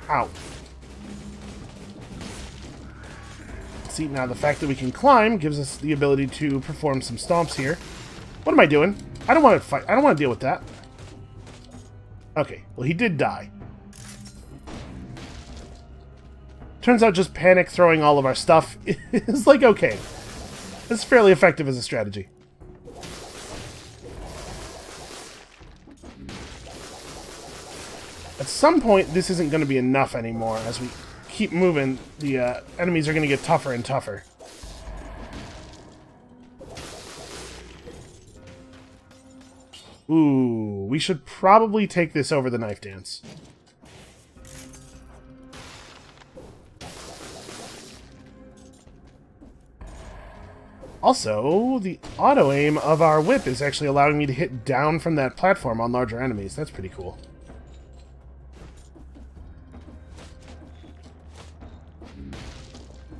Ow. See, now the fact that we can climb gives us the ability to perform some stomps here. What am I doing? I don't want to fight. I don't want to deal with that. Okay, well, he did die. Turns out just panic throwing all of our stuff is like okay. It's fairly effective as a strategy. At some point, this isn't going to be enough anymore. As we keep moving, the enemies are going to get tougher and tougher. Ooh, we should probably take this over the knife dance. Also, the auto-aim of our whip is actually allowing me to hit down from that platform on larger enemies. That's pretty cool.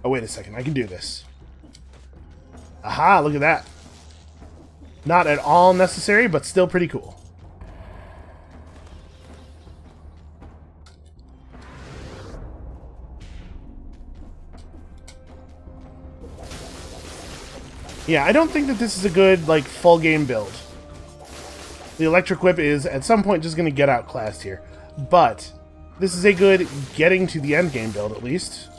Oh, wait a second. I can do this. Aha, look at that. Not at all necessary, but still pretty cool. Yeah, I don't think that this is a good, like, full game build. The electric whip is, at some point, just going to get outclassed here. But, this is a good getting to the end game build, at least.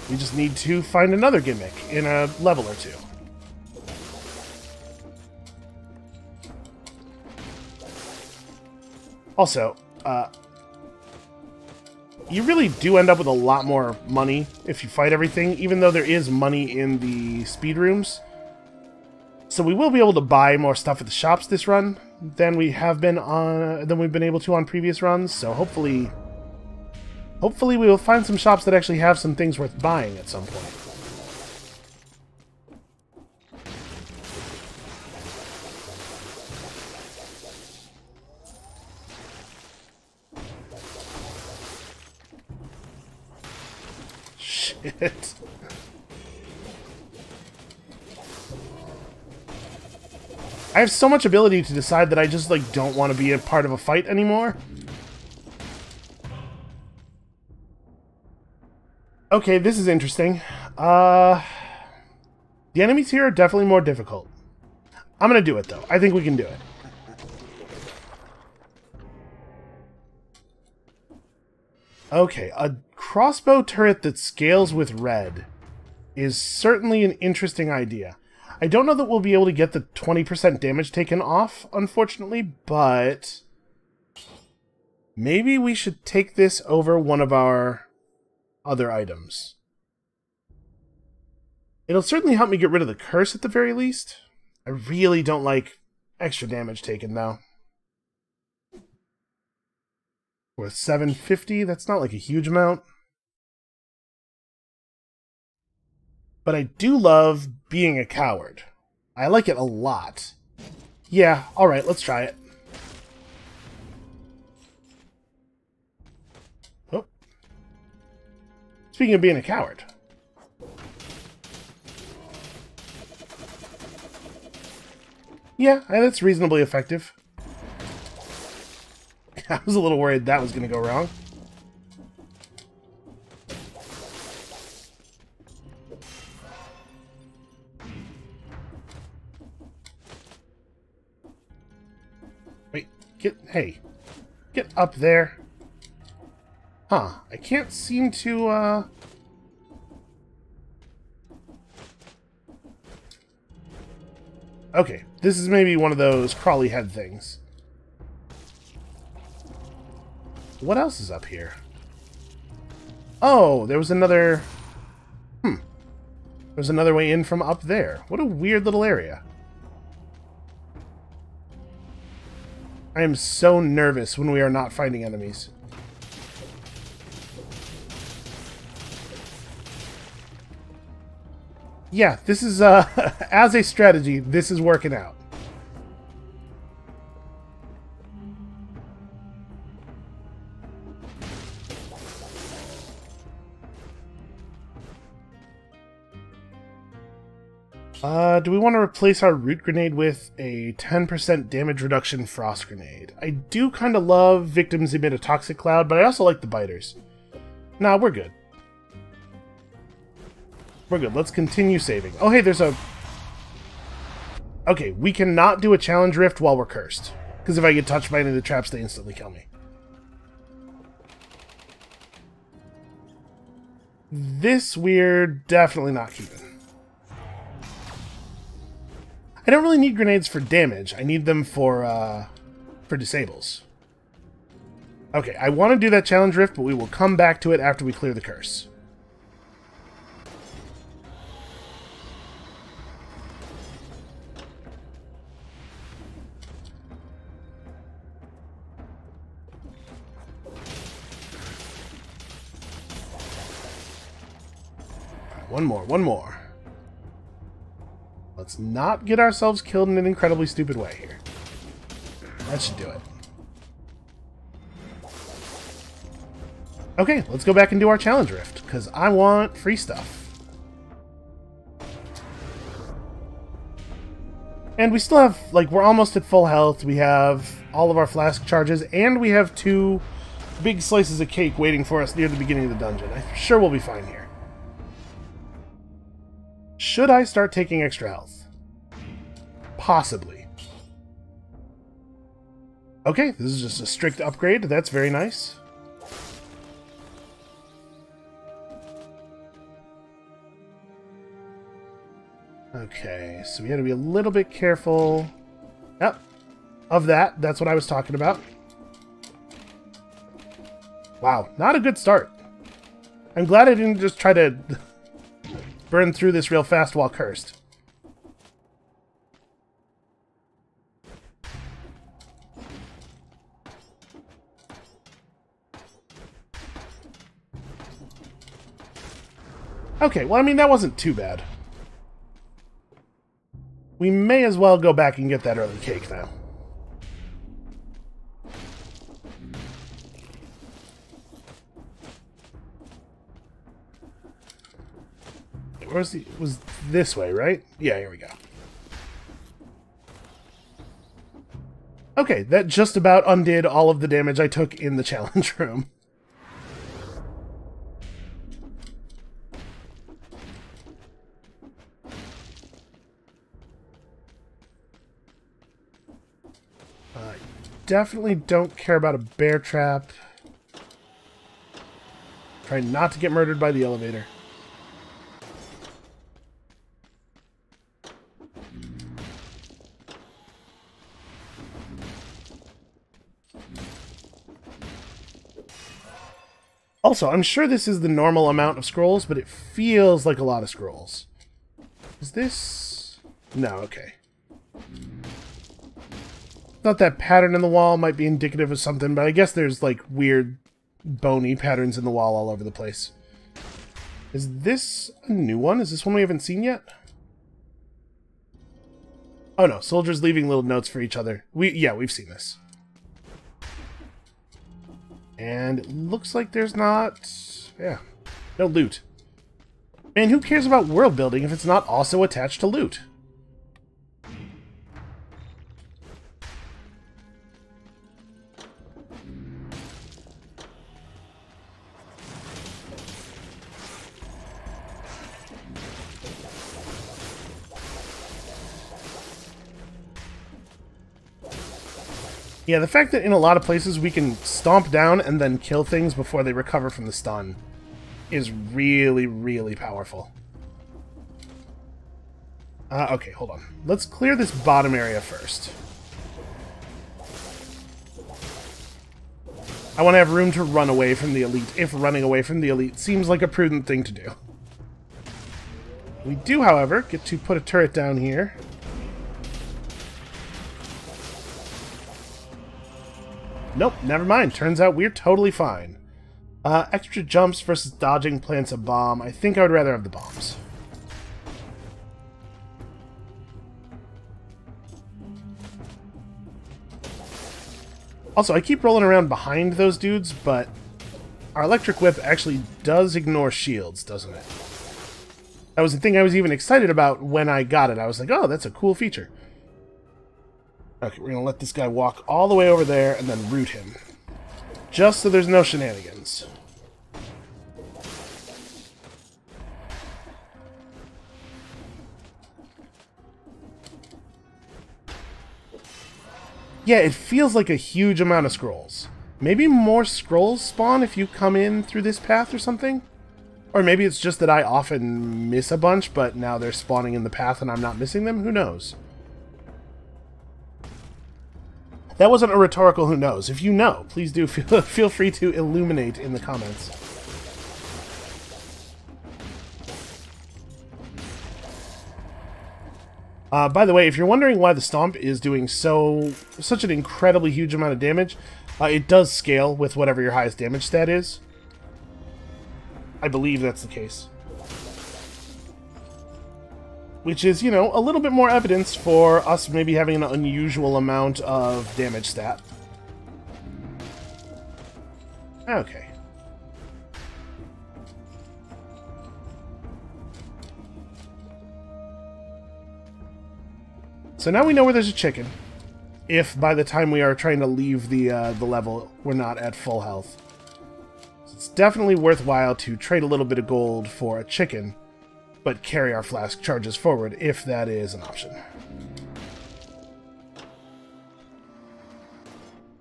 We just need to find another gimmick in a level or two. Also, you really do end up with a lot more money if you fight everything, even though there is money in the speed rooms. So we will be able to buy more stuff at the shops this run than we've been able to on previous runs. So hopefully we will find some shops that actually have some things worth buying at some point. Shit. I have so much ability to decide that I just, like, don't want to be a part of a fight anymore. Okay, this is interesting. The enemies here are definitely more difficult. I'm gonna do it, though. I think we can do it. Okay, a crossbow turret that scales with red is certainly an interesting idea. I don't know that we'll be able to get the 20% damage taken off, unfortunately, but maybe we should take this over one of our other items. It'll certainly help me get rid of the curse at the very least. I really don't like extra damage taken, though. With 750, that's not like a huge amount. But I do love being a coward. I like it a lot. Yeah, alright, let's try it. Oh. Speaking of being a coward. Yeah, that's reasonably effective. I was a little worried that was going to go wrong. Wait, hey, get up there. Huh, I can't seem to, Okay, this is maybe one of those crawly head things. What else is up here? Oh, there was another... There's another way in from up there. What a weird little area. I am so nervous when we are not finding enemies. Yeah, this is, as a strategy, this is working out. Do we want to replace our root grenade with a 10% damage reduction frost grenade? I do kind of love victims emit a toxic cloud, but I also like the biters. Nah, we're good. We're good. Let's continue saving. Oh, hey, there's a... Okay, we cannot do a challenge rift while we're cursed. Because if I get touched by any of the traps, they instantly kill me. This we're definitely not keeping. I don't really need grenades for damage. I need them for disables. Okay, I want to do that challenge rift, but we will come back to it after we clear the curse. One more. Let's not get ourselves killed in an incredibly stupid way here. That should do it. Okay, let's go back and do our challenge rift, because I want free stuff. And we still have, like, we're almost at full health. We have all of our flask charges, and we have 2 big slices of cake waiting for us near the beginning of the dungeon. I'm sure we'll be fine here. Should I start taking extra health? Possibly. Okay, this is just a strict upgrade. That's very nice. Okay, so we had to be a little bit careful. Yep, of that. That's what I was talking about. Wow, not a good start. I'm glad I didn't just try to burn through this real fast while cursed. Okay, well, I mean, that wasn't too bad. We may as well go back and get that early cake now. Where's the... It was this way, right? Yeah, here we go. Okay, that just about undid all of the damage I took in the challenge room. Definitely don't care about a bear trap. Try not to get murdered by the elevator. Also, I'm sure this is the normal amount of scrolls, but it feels like a lot of scrolls. Is this... No, okay. Thought that pattern in the wall might be indicative of something, but I guess there's, like, weird bony patterns in the wall all over the place. Is this a new one? Is this one we haven't seen yet? Oh no, soldiers leaving little notes for each other. Yeah, we've seen this. And it looks like there's not... Yeah, no loot. Man, who cares about world building if it's not also attached to loot? Yeah, the fact that in a lot of places we can stomp down and then kill things before they recover from the stun is really, really powerful. Okay, hold on. Let's clear this bottom area first. I want to have room to run away from the elite, if running away from the elite seems like a prudent thing to do. We do, however, get to put a turret down here. Nope, never mind. Turns out we're totally fine. Extra jumps versus dodging plants a bomb. I think I would rather have the bombs. Also, I keep rolling around behind those dudes, but our electric whip actually does ignore shields, doesn't it? That was the thing I was even excited about when I got it. I was like, oh, that's a cool feature. Okay, we're going to let this guy walk all the way over there and then root him. Just so there's no shenanigans. Yeah, it feels like a huge amount of scrolls. Maybe more scrolls spawn if you come in through this path or something? Or maybe it's just that I often miss a bunch, but now they're spawning in the path and I'm not missing them? Who knows? That wasn't a rhetorical who knows. If you know, please do feel free to illuminate in the comments. By the way, if you're wondering why the Stomp is doing such an incredibly huge amount of damage, it does scale with whatever your highest damage stat is. I believe that's the case. Which is, you know, a little bit more evidence for us maybe having an unusual amount of damage stat. Okay. So now we know where there's a chicken. If by the time we are trying to leave the level, we're not at full health. So it's definitely worthwhile to trade a little bit of gold for a chicken, but carry our flask charges forward if that is an option.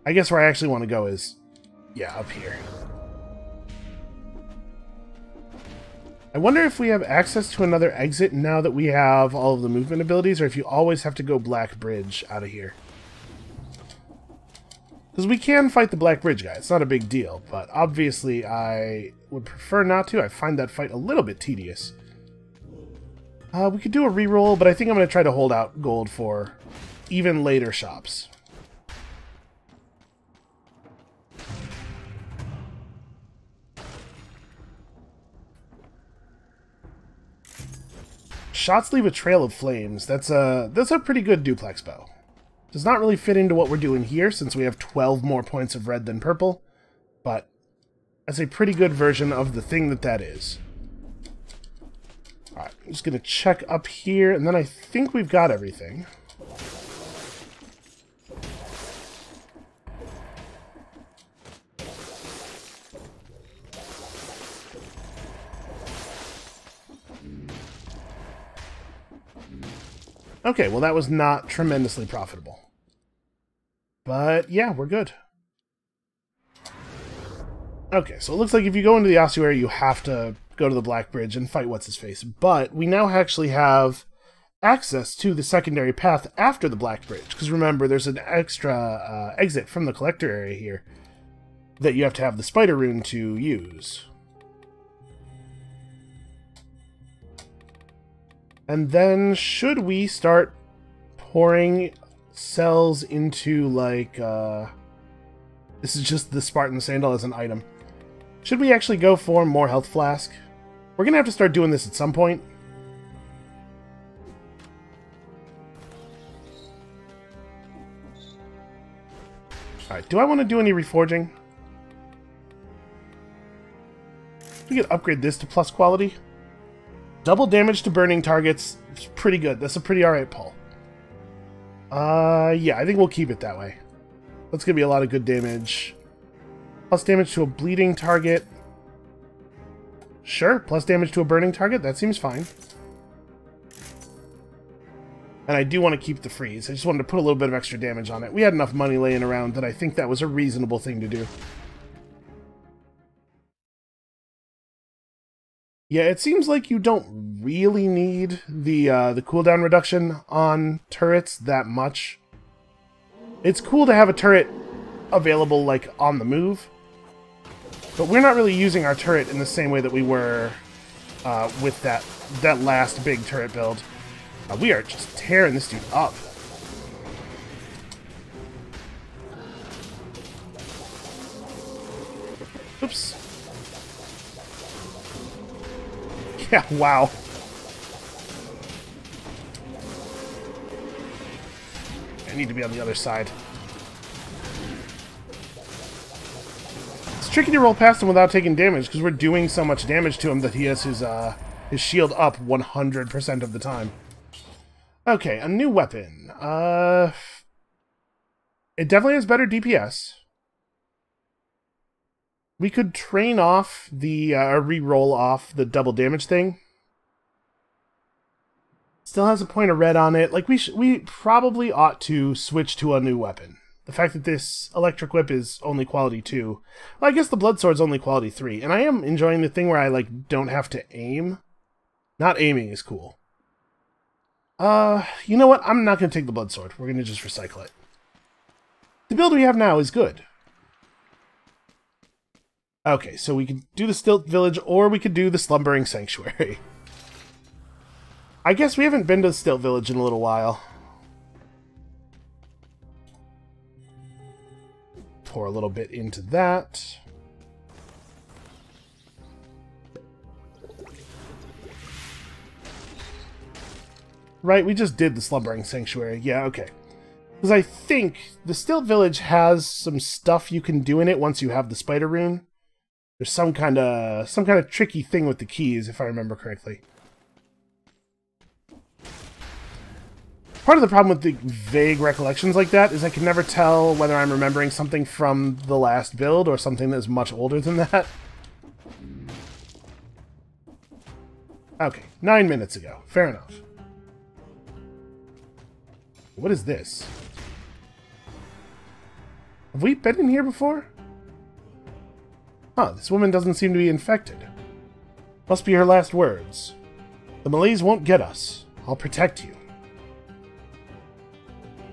I guess where I actually want to go is, yeah, up here. I wonder if we have access to another exit now that we have all of the movement abilities, or if you always have to go Black Bridge out of here. Because we can fight the Black Bridge guy, it's not a big deal, but obviously I would prefer not to. I find that fight a little bit tedious. We could do a reroll, but I think I'm going to try to hold out gold for even later shops. Shots leave a trail of flames. That's a pretty good duplex bow. Does not really fit into what we're doing here since we have 12 more points of red than purple, but that's a pretty good version of the thing that is. Alright, I'm just going to check up here, and then I think we've got everything. Okay, well that was not tremendously profitable. But yeah, we're good. Okay, so it looks like if you go into the ossuary, you have to go to the Black Bridge and fight What's-His-Face. But we now actually have access to the secondary path after the Black Bridge. Because remember, there's an extra exit from the collector area here that you have to have the spider rune to use. And then, should we start pouring cells into, like, this is just the Spartan Sandal as an item. Should we actually go for more health flask? We're gonna have to start doing this at some point. Alright, do I want to do any reforging? We could upgrade this to plus quality. Double damage to burning targets. It's pretty good. That's a pretty alright pull. Yeah, I think we'll keep it that way. That's gonna be a lot of good damage. Plus damage to a bleeding target. Sure, plus damage to a burning target. That seems fine. And I do want to keep the freeze. I just wanted to put a little bit of extra damage on it. We had enough money laying around that I think that was a reasonable thing to do. Yeah, it seems like you don't really need the cooldown reduction on turrets that much. It's cool to have a turret available, like, on the move, but we're not really using our turret in the same way that we were with that that last big turret build. We are just tearing this dude up. Oops. Yeah, wow. I need to be on the other side. It's tricky to roll past him without taking damage, because we're doing so much damage to him that he has his shield up 100% of the time. Okay, a new weapon. It definitely has better DPS. We could train off the, re-roll off the double damage thing. Still has a point of red on it. Like, we probably ought to switch to a new weapon. The fact that this electric whip is only quality 2. Well, I guess the blood sword's only quality 3. And I am enjoying the thing where I, like, don't have to aim. Not aiming is cool. You know what? I'm not going to take the blood sword. We're going to just recycle it. The build we have now is good. Okay, so we could do the Stilt Village, or we could do the Slumbering Sanctuary. I guess we haven't been to the Stilt Village in a little while. Pour a little bit into that. Right, we just did the Slumbering Sanctuary. Yeah, okay. Because I think the Stilt Village has some stuff you can do in it once you have the Spider Rune. There's some kind of tricky thing with the keys, if I remember correctly. Part of the problem with the vague recollections like that is I can never tell whether I'm remembering something from the last build or something that's much older than that. Okay, 9 minutes ago. Fair enough. What is this? Have we been in here before? Huh, this woman doesn't seem to be infected. Must be her last words. The malaise won't get us. I'll protect you.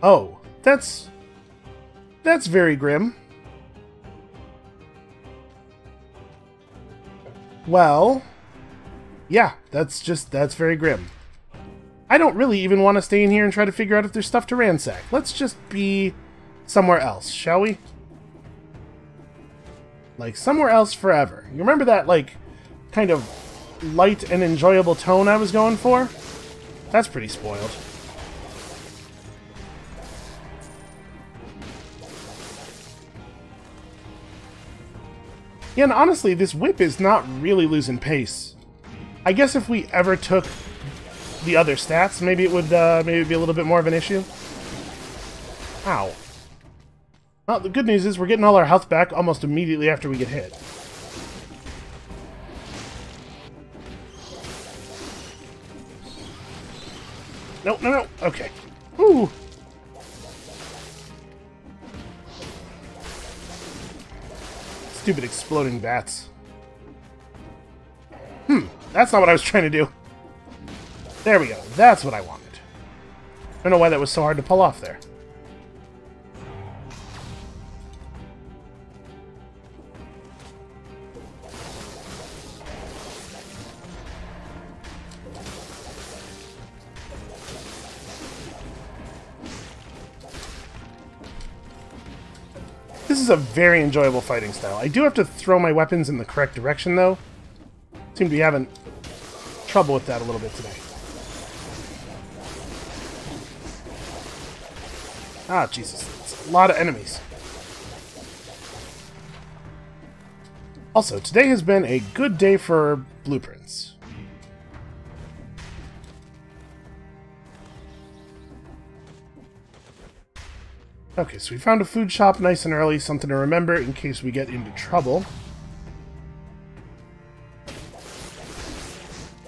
Oh, that's very grim. Well, yeah, that's very grim. I don't really even want to stay in here and try to figure out if there's stuff to ransack. Let's just be somewhere else, shall we? Like, somewhere else forever. You remember that, like, kind of light and enjoyable tone I was going for? That's pretty spoiled. Yeah, and honestly, this whip is not really losing pace. I guess if we ever took the other stats, maybe it would maybe be a little bit more of an issue. Ow. Well, the good news is we're getting all our health back almost immediately after we get hit. No, no, no. Okay. Ooh. Stupid exploding bats. That's not what I was trying to do. There we go. That's what I wanted. I don't know why that was so hard to pull off there. This is a very enjoyable fighting style. I do have to throw my weapons in the correct direction, though. Seem to be having trouble with that a little bit today. Ah, Jesus. It's a lot of enemies. Also, today has been a good day for blueprints. Okay, so we found a food shop nice and early, something to remember in case we get into trouble.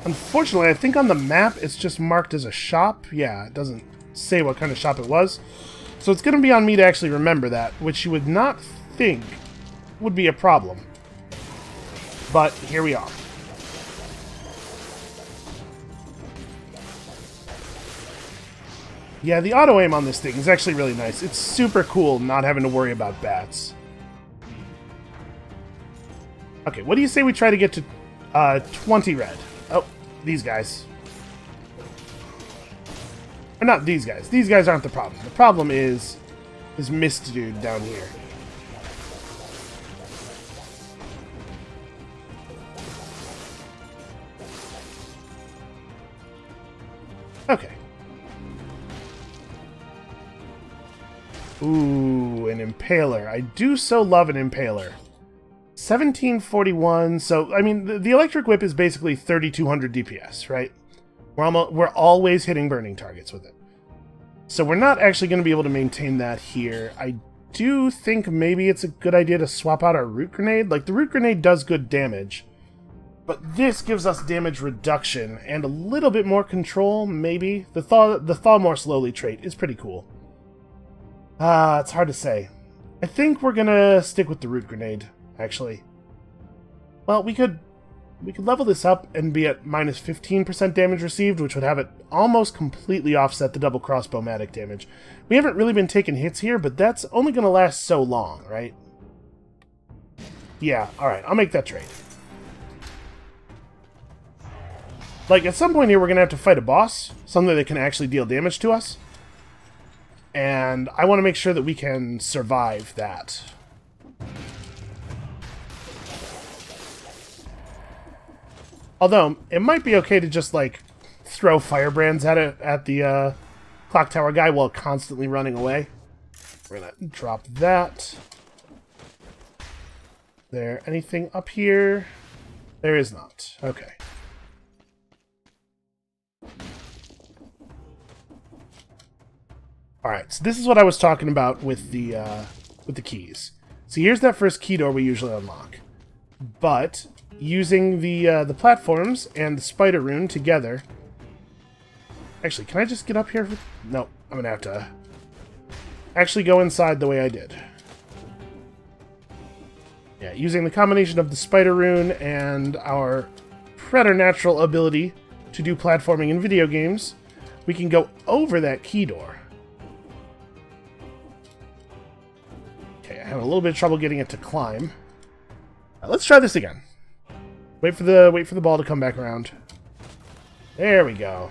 Unfortunately, I think on the map it's just marked as a shop. Yeah, it doesn't say what kind of shop it was. So it's going to be on me to actually remember that, which you would not think would be a problem. But here we are. Yeah, the auto-aim on this thing is actually really nice. It's super cool not having to worry about bats. Okay, what do you say we try to get to 20 red? Oh, these guys. Or not these guys. These guys aren't the problem. The problem is this mist dude down here. Okay. Ooh, an impaler. I do so love an impaler. 1741, so, I mean, the electric whip is basically 3200 DPS, right? We're always hitting burning targets with it. So we're not actually going to be able to maintain that here. I do think maybe it's a good idea to swap out our root grenade. Like, the root grenade does good damage, but this gives us damage reduction and a little bit more control, maybe. The thaw more slowly trait is pretty cool. It's hard to say. I think we're going to stick with the root grenade, actually. Well, we could level this up and be at minus 15% damage received, which would have it almost completely offset the double crossbow-matic damage. We haven't really been taking hits here, but that's only going to last so long, right? Yeah, alright, I'll make that trade. Like, at some point here, we're going to have to fight a boss, something that can actually deal damage to us. And I want to make sure that we can survive that. Although, it might be okay to just, like, throw firebrands at the clock tower guy while constantly running away. We're gonna drop that. There anything up here? There is not. Okay. Alright, so this is what I was talking about with the keys. So here's that first key door we usually unlock. But using the platforms and the spider rune together... Actually, can I just get up here? No, I'm gonna have to actually go inside the way I did. Yeah, using the combination of the spider rune and our preternatural ability to do platforming in video games, we can go over that key door. Okay, I have a little bit of trouble getting it to climb. Let's try this again. Wait for the ball to come back around. There we go.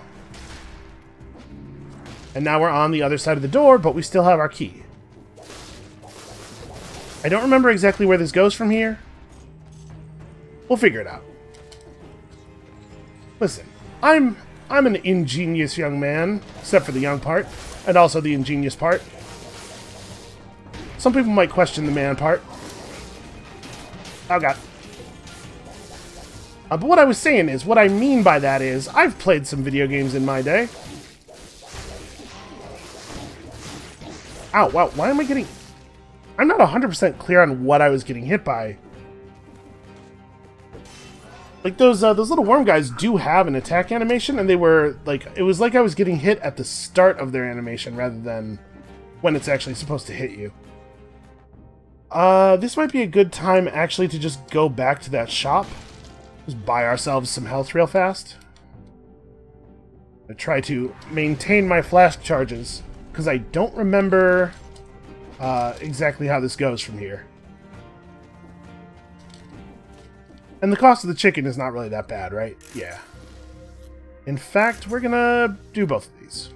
And now we're on the other side of the door, but we still have our key. I don't remember exactly where this goes from here. We'll figure it out. Listen, I'm an ingenious young man, except for the young part, and also the ingenious part. Some people might question the man part. Oh god. But what I was saying is, what I mean by that is, I've played some video games in my day. Ow, wow, why am I getting... I'm not 100% clear on what I was getting hit by. Like, those little worm guys do have an attack animation, and they were, like... It was like I was getting hit at the start of their animation, rather than when it's actually supposed to hit you. This might be a good time, actually, to just go back to that shop. Just buy ourselves some health real fast. I try to maintain my flask charges, because I don't remember exactly how this goes from here. And the cost of the chicken is not really that bad, right? Yeah. In fact, we're gonna do both of these.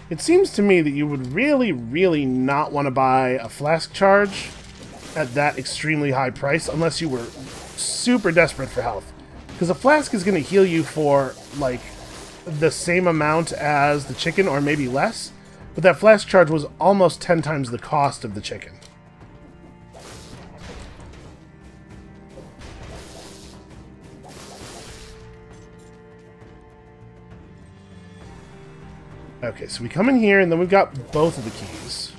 It seems to me that you would really, really not want to buy a flask charge at that extremely high price unless you were super desperate for health. Because a flask is going to heal you for, like, the same amount as the chicken, or maybe less. But that flask charge was almost 10 times the cost of the chicken. Okay, so we come in here, and then we've got both of the keys.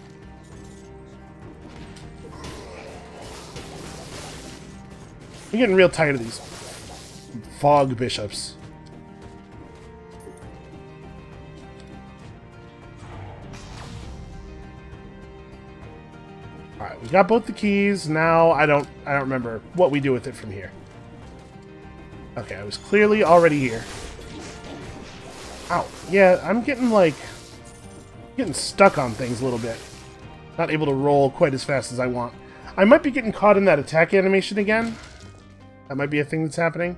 I'm getting real tired of these fog bishops. Alright, we got both the keys. Now I don't remember what we do with it from here. Okay, I was clearly already here. Ow. Yeah, I'm getting, like... getting stuck on things a little bit. Not able to roll quite as fast as I want. I might be getting caught in that attack animation again. That might be a thing that's happening.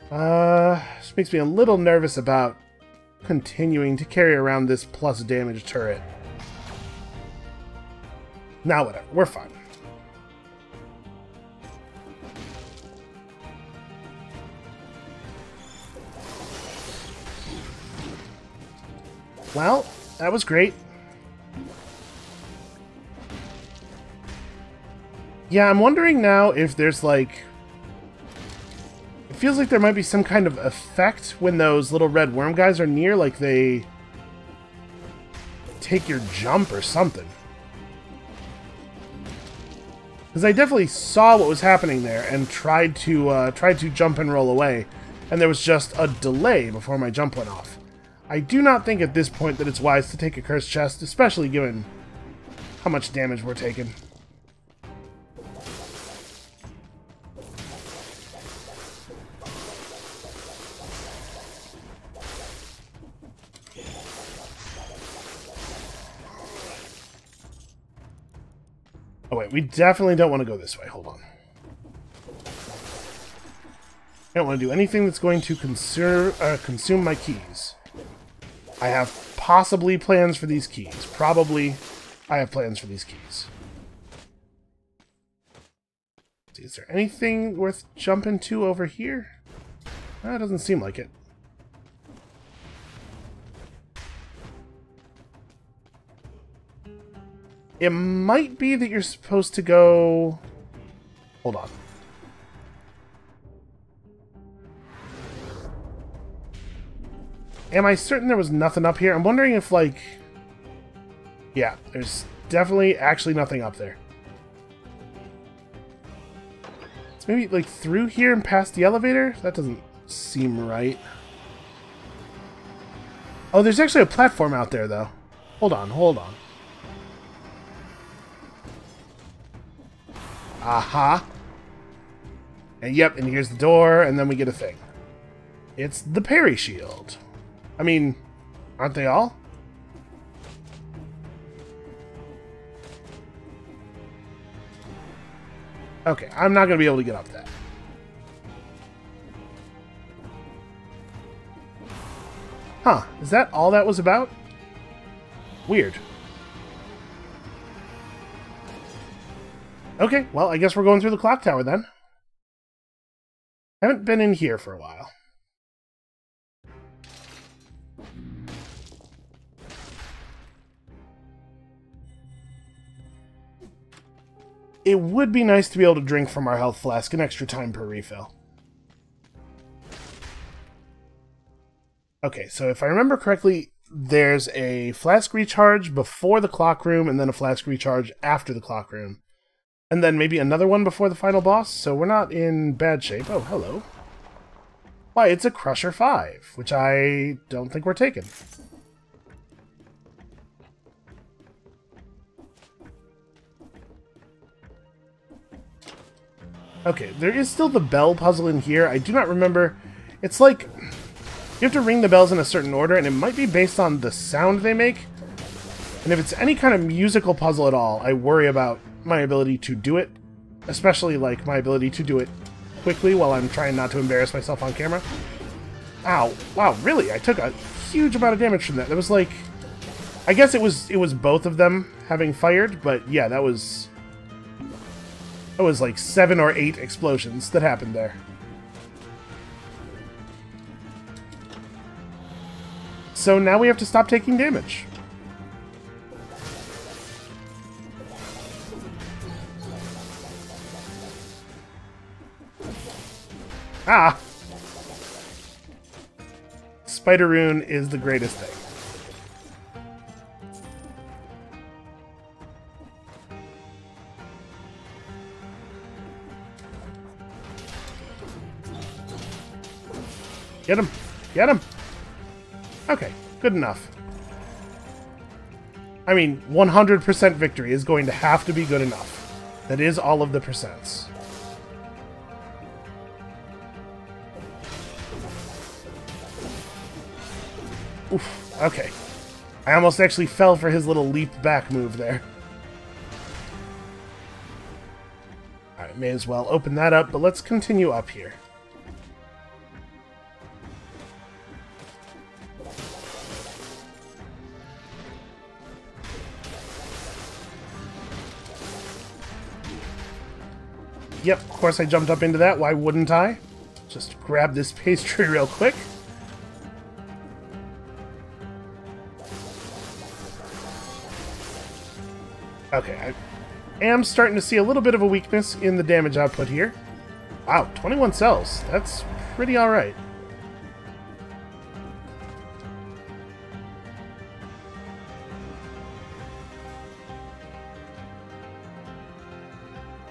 This makes me a little nervous about continuing to carry around this plus damage turret. Now whatever, we're fine. Well, that was great. Yeah, I'm wondering now if there's like... It feels like there might be some kind of effect when those little red worm guys are near, like they take your jump or something. Because I definitely saw what was happening there and tried to jump and roll away, and there was just a delay before my jump went off. I do not think at this point that it's wise to take a cursed chest, especially given how much damage we're taking. Oh wait, we definitely don't want to go this way. Hold on. I don't want to do anything that's going to consume my keys. I have possibly plans for these keys. Probably I have plans for these keys. Let's see, is there anything worth jumping to over here? It doesn't seem like it. It might be that you're supposed to go... Hold on. Am I certain there was nothing up here? I'm wondering if, like... Yeah, there's definitely actually nothing up there. It's maybe, like, through here and past the elevator? That doesn't seem right. Oh, there's actually a platform out there, though. Hold on, hold on. Aha! And yep, and here's the door, and then we get a thing. It's the parry shield. I mean, aren't they all? Okay, I'm not going to be able to get up that. Huh, is that all that was about? Weird. Okay, well, I guess we're going through the clock tower then. I haven't been in here for a while. It would be nice to be able to drink from our health flask an extra time per refill. Okay, so if I remember correctly, there's a flask recharge before the clock room, and then a flask recharge after the clock room. And then maybe another one before the final boss, so we're not in bad shape. Oh, hello. Why, it's a Crusher 5, which I don't think we're taking. Okay, there is still the bell puzzle in here. I do not remember. It's like you have to ring the bells in a certain order, and it might be based on the sound they make. And if it's any kind of musical puzzle at all, I worry about my ability to do it. Especially, like, my ability to do it quickly while I'm trying not to embarrass myself on camera. Ow. Wow, really? I took a huge amount of damage from that. That was like... I guess it was both of them having fired, but yeah, that was... It was like 7 or 8 explosions that happened there. So now we have to stop taking damage. Ah! Spider-Rune is the greatest thing. Get him! Get him! Okay, good enough. I mean, 100% victory is going to have to be good enough. That is all of the percents. Oof, okay. I almost actually fell for his little leap back move there. Alright, may as well open that up, but let's continue up here. Yep, of course I jumped up into that. Why wouldn't I? Just grab this pastry real quick. Okay, I am starting to see a little bit of a weakness in the damage output here. Wow, 21 cells. That's pretty alright.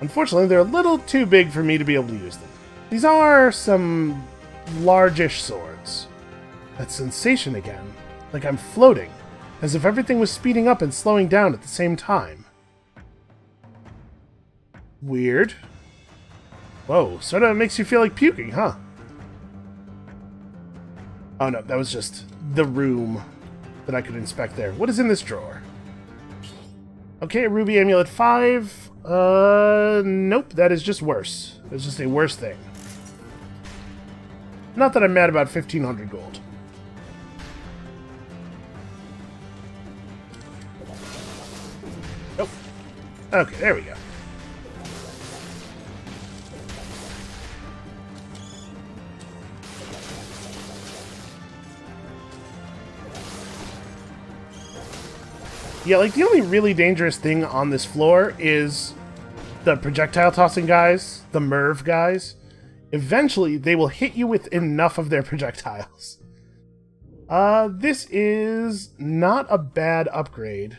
Unfortunately, they're a little too big for me to be able to use them. These are some largish swords. That sensation again. Like I'm floating. As if everything was speeding up and slowing down at the same time. Weird. Whoa, sorta makes you feel like puking, huh? Oh no, that was just the room that I could inspect there. What is in this drawer? Okay, Ruby Amulet 5. Nope, that is just worse. It's just a worse thing. Not that I'm mad about 1,500 gold. Nope. Okay, there we go. Yeah, like, the only really dangerous thing on this floor is the projectile tossing guys, the Merv guys. Eventually, they will hit you with enough of their projectiles. This is not a bad upgrade.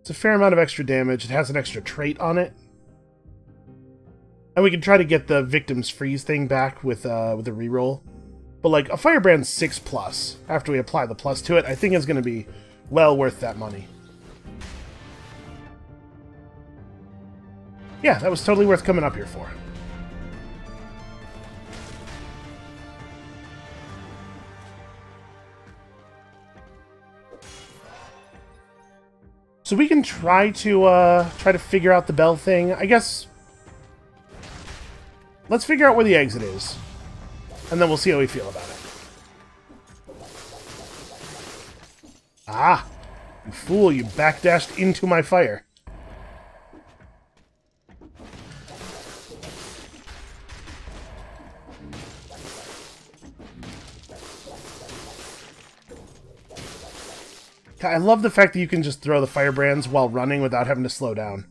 It's a fair amount of extra damage. It has an extra trait on it. And we can try to get the victim's freeze thing back with a reroll. But, like, a Firebrand 6+, after we apply the plus to it, I think is going to be well worth that money. Yeah, that was totally worth coming up here for. So we can try to figure out the bell thing. I guess let's figure out where the exit is, and then we'll see how we feel about it. Ah, you fool! You backdashed into my fire. I love the fact that you can just throw the firebrands while running without having to slow down.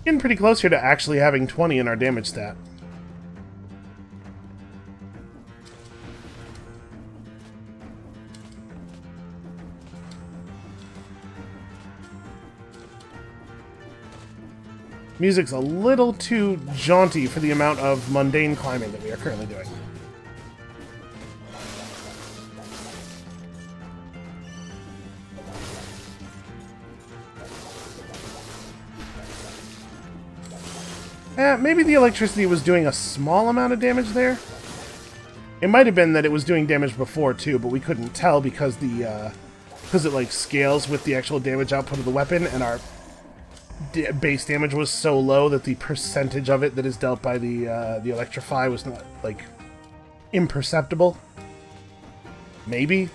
Getting pretty close here to actually having 20 in our damage stat. Music's a little too jaunty for the amount of mundane climbing that we are currently doing. Maybe the electricity was doing a small amount of damage there. It might have been that it was doing damage before too, but we couldn't tell because it like scales with the actual damage output of the weapon, and our base damage was so low that the percentage of it that is dealt by the electrify was not like imperceptible. Maybe.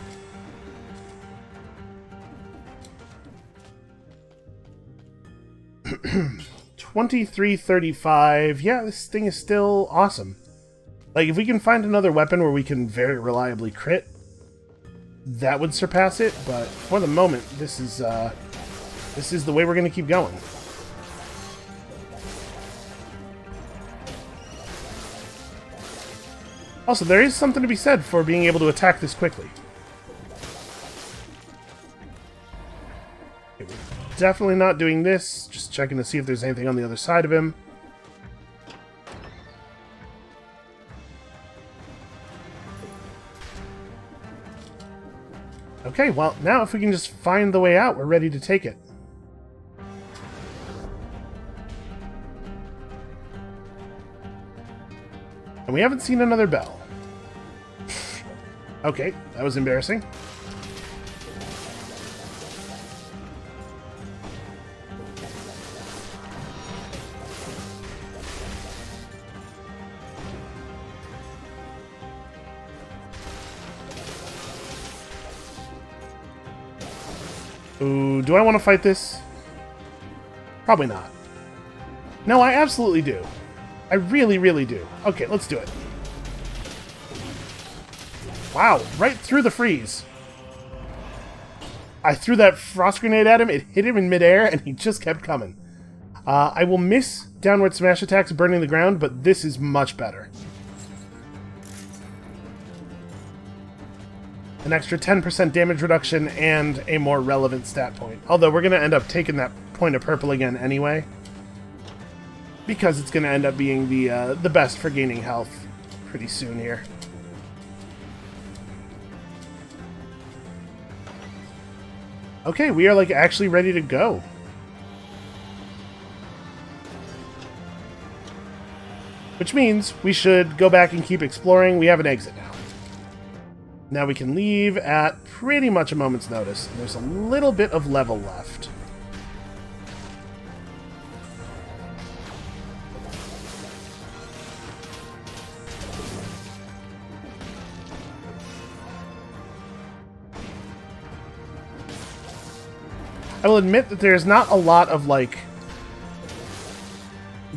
$23.35. Yeah, this thing is still awesome. Like, if we can find another weapon where we can very reliably crit, that would surpass it, but for the moment, this is the way we're going to keep going. Also, there is something to be said for being able to attack this quickly. Okay, we're definitely not doing this. Just checking to see if there's anything on the other side of him. Okay, well, now if we can just find the way out, we're ready to take it. And And we haven't seen another bell. Okay, that was embarrassing. Ooh, do I want to fight this? Probably not. No, I absolutely do. I really, really do. Okay, let's do it. Wow, right through the freeze. I threw that frost grenade at him, it hit him in midair, and he just kept coming. I will miss downward smash attacks burning the ground, but this is much better. An extra 10% damage reduction and a more relevant stat point. Although we're going to end up taking that point of purple again anyway, because it's going to end up being the best for gaining health pretty soon here. Okay, we are like actually ready to go. Which means we should go back and keep exploring. We have an exit now. Now we can leave at pretty much a moment's notice. There's a little bit of level left. I will admit that there's not a lot of, like,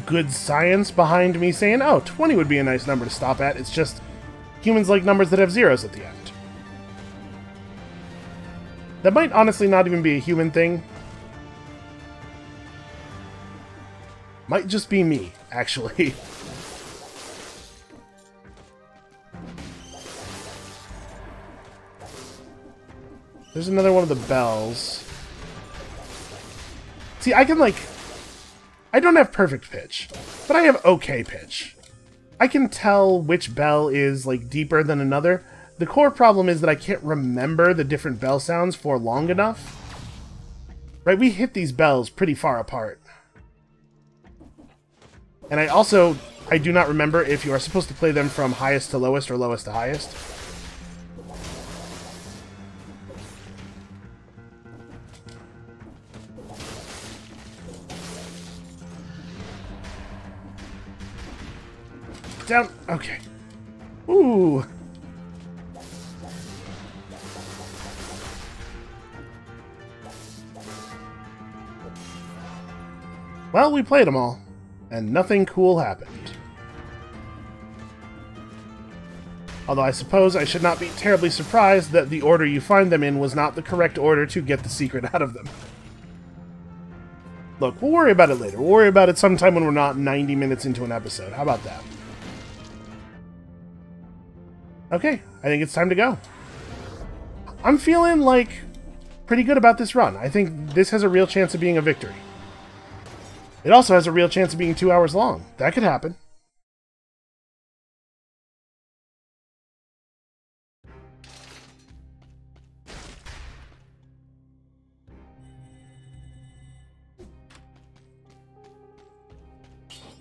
good science behind me saying, oh, 20 would be a nice number to stop at. It's just humans like numbers that have zeros at the end. That might honestly not even be a human thing. Might just be me, actually. There's another one of the bells. See, I can, like... I don't have perfect pitch, but I have okay pitch. I can tell which bell is, like, deeper than another. The core problem is that I can't remember the different bell sounds for long enough. Right, we hit these bells pretty far apart. And I do not remember if you are supposed to play them from highest to lowest or lowest to highest. Down. Okay. Ooh. Well, we played them all, and nothing cool happened. Although I suppose I should not be terribly surprised that the order you find them in was not the correct order to get the secret out of them. Look, we'll worry about it later. We'll worry about it sometime when we're not 90 minutes into an episode. How about that? Okay, I think it's time to go. I'm feeling, like, pretty good about this run. I think this has a real chance of being a victory. It also has a real chance of being 2 hours long. That could happen.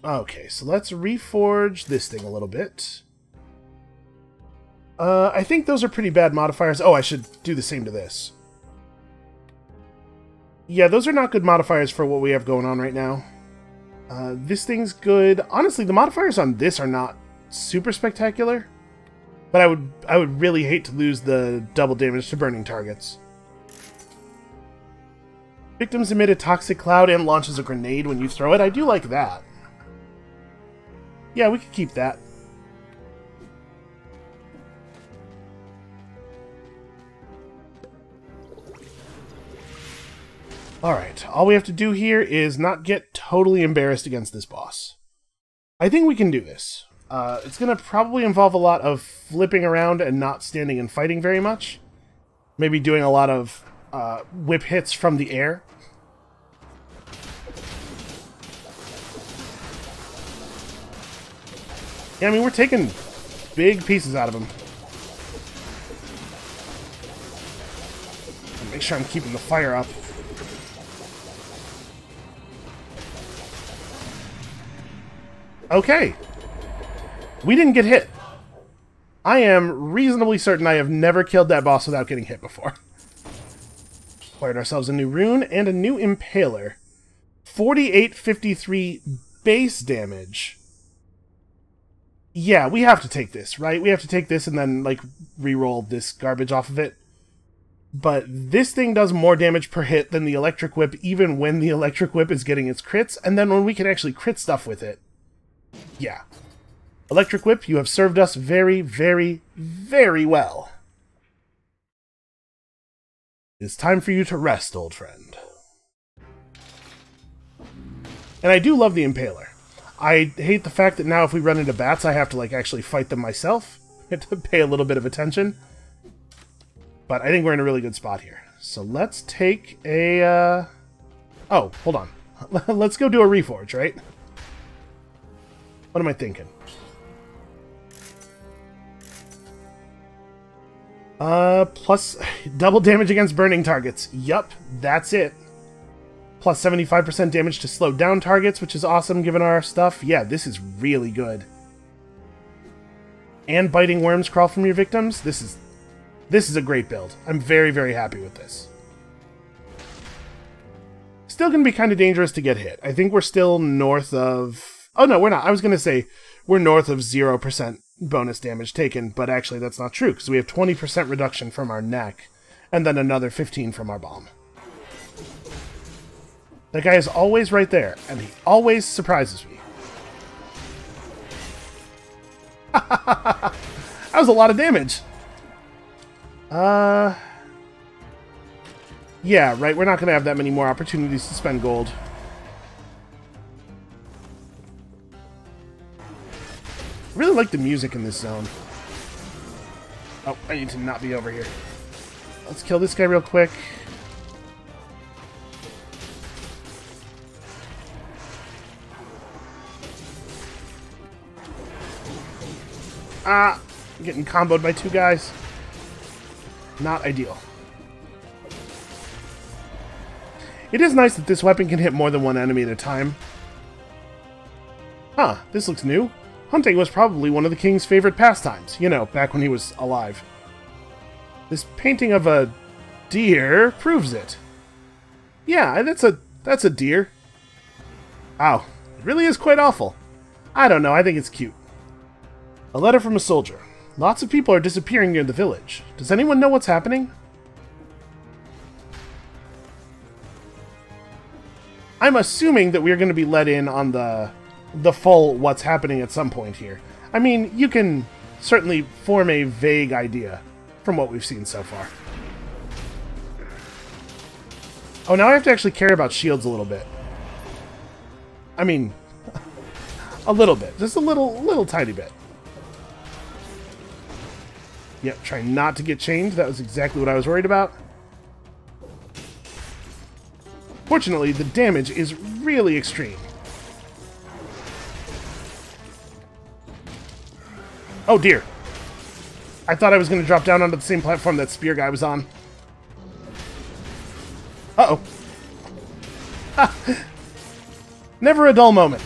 Okay, so let's reforge this thing a little bit. I think those are pretty bad modifiers. Oh, I should do the same to this. Yeah, those are not good modifiers for what we have going on right now. This thing's good. Honestly, the modifiers on this are not super spectacular. But I would really hate to lose the double damage to burning targets. Victims emit a toxic cloud and launches a grenade when you throw it. I do like that. Yeah, we could keep that. Alright, all we have to do here is not get totally embarrassed against this boss. I think we can do this. It's going to probably involve a lot of flipping around and not standing and fighting very much. Maybe doing a lot of whip hits from the air. Yeah, I mean, we're taking big pieces out of him. Make sure I'm keeping the fire up. Okay. We didn't get hit. I am reasonably certain I have never killed that boss without getting hit before. Acquired ourselves a new rune and a new impaler. 4853 base damage. Yeah, we have to take this, right? We have to take this and then, like, re-roll this garbage off of it. But this thing does more damage per hit than the electric whip, even when the electric whip is getting its crits, and then when we can actually crit stuff with it. Yeah. Electric whip, you have served us very, very, very well. It's time for you to rest, old friend. And I do love the impaler. I hate the fact that now if we run into bats, I have to, like, actually fight them myself. I have to pay a little bit of attention. But I think we're in a really good spot here. So let's take a... Oh, hold on. Let's go do a reforge, right? What am I thinking? Plus double damage against burning targets. Yup, that's it. Plus 75% damage to slow down targets, which is awesome given our stuff. Yeah, this is really good. And biting worms crawl from your victims. This is a great build. I'm very, very happy with this. Still going to be kind of dangerous to get hit. I think we're still north of... Oh, no, we're not. I was going to say we're north of 0% bonus damage taken, but actually that's not true, because we have 20% reduction from our neck, and then another 15 from our bomb. That guy is always right there, and he always surprises me. That was a lot of damage. Yeah, right, we're not going to have that many more opportunities to spend gold. I really like the music in this zone. Oh, I need to not be over here. Let's kill this guy real quick. Ah, I'm getting comboed by two guys. Not ideal. It is nice that this weapon can hit more than one enemy at a time. Huh, this looks new. Hunting was probably one of the king's favorite pastimes, you know, back when he was alive. This painting of a deer proves it. Yeah, that's a deer. Ow, it really is quite awful. I don't know, I think it's cute. A letter from a soldier. Lots of people are disappearing near the village. Does anyone know what's happening? I'm assuming that we're going to be let in on the full what's happening at some point here. I mean, you can certainly form a vague idea from what we've seen so far. Oh, now I have to actually care about shields a little bit. I mean, a little bit. Just a little tiny bit. Yep, try not to get chained. That was exactly what I was worried about. Fortunately, the damage is really extreme. Oh dear. I thought I was going to drop down onto the same platform that spear guy was on. Uh-oh. Never a dull moment.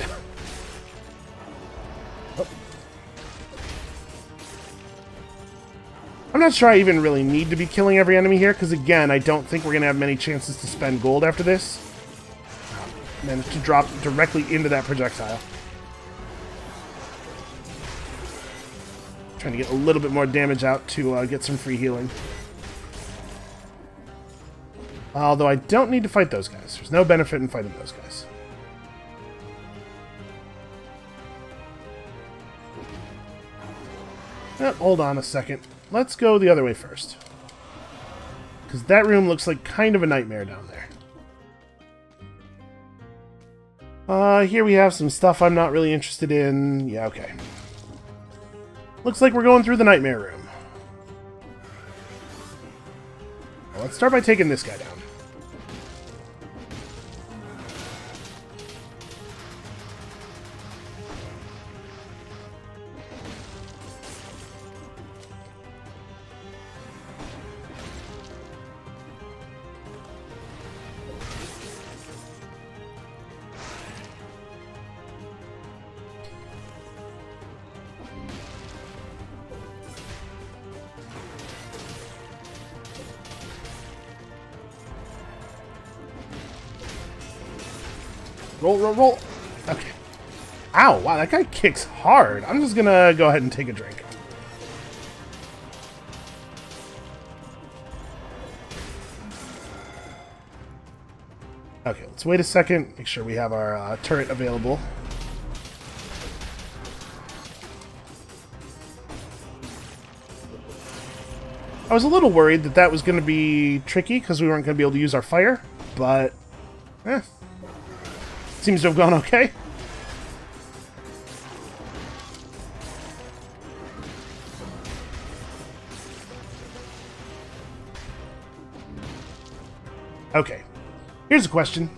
Oh. I'm not sure I even really need to be killing every enemy here, because again, I don't think we're going to have many chances to spend gold after this. Managed to drop directly into that projectile. Trying to get a little bit more damage out to get some free healing. Although I don't need to fight those guys. There's no benefit in fighting those guys. Oh, hold on a second. Let's go the other way first. Because that room looks like kind of a nightmare down there. Here we have some stuff I'm not really interested in. Yeah, okay. Looks like we're going through the nightmare room. Well, let's start by taking this guy down. Roll, roll, roll. Okay. Ow, wow, that guy kicks hard. I'm just gonna go ahead and take a drink. Okay, let's wait a second. Make sure we have our turret available. I was a little worried that that was going to be tricky because we weren't going to be able to use our fire, but seems to have gone okay. Okay, here's a question.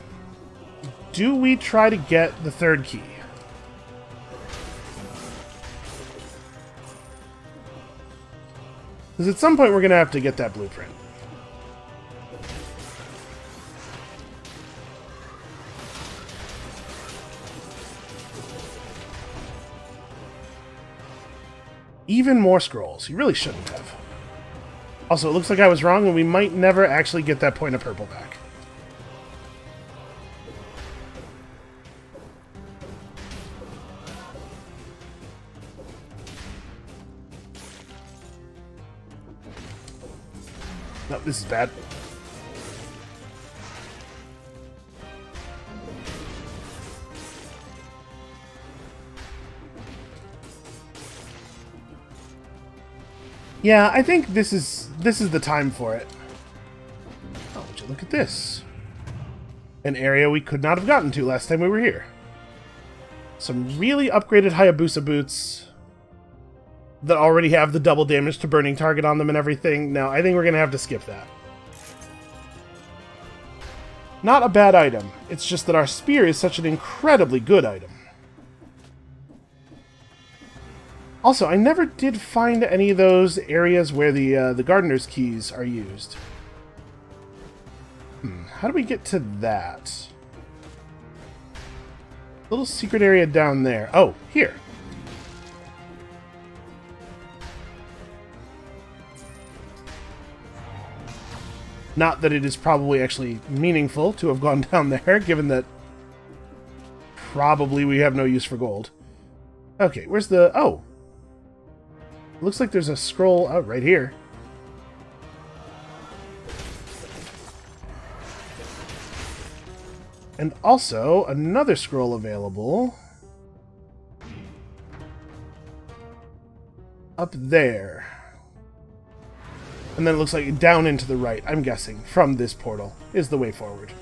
Do we try to get the third key? Because at some point we're going to have to get that blueprint. Even more scrolls. You really shouldn't have. Also, it looks like I was wrong and we might never actually get that point of purple back. No, this is bad. Yeah, I think this is the time for it. Oh, would you look at this? An area we could not have gotten to last time we were here. Some really upgraded Hayabusa boots that already have the double damage to burning target on them and everything. No, I think we're going to have to skip that. Not a bad item. It's just that our spear is such an incredibly good item. Also, I never did find any of those areas where the gardener's keys are used. How do we get to that? Little secret area down there. Oh, here. Not that it is probably actually meaningful to have gone down there, given that probably we have no use for gold. Okay, where's the... Oh! Looks like there's a scroll out right here. And also, another scroll available up there. And then it looks like down and to the right, I'm guessing, from this portal, is the way forward.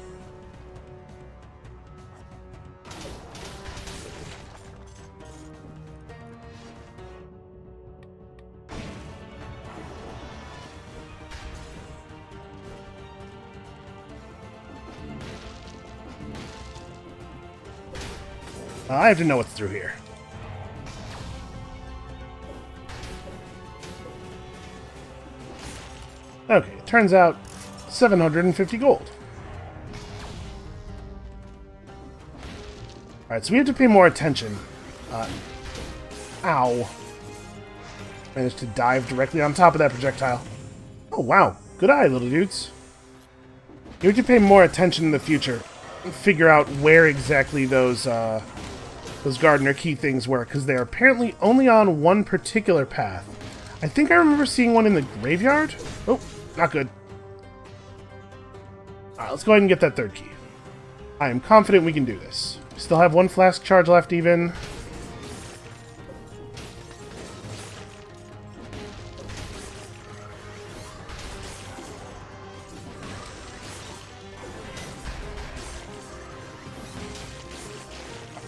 I have to know what's through here. Okay, it turns out 750 gold. Alright, so we have to pay more attention. Ow. Managed to dive directly on top of that projectile. Oh, wow. Good eye, little dudes. You have to pay more attention in the future. Figure out where exactly those gardener key things were, because they're apparently only on one particular path. I think I remember seeing one in the graveyard. Oh, not good. Alright, let's go ahead and get that third key. I am confident we can do this. We still have one flask charge left even.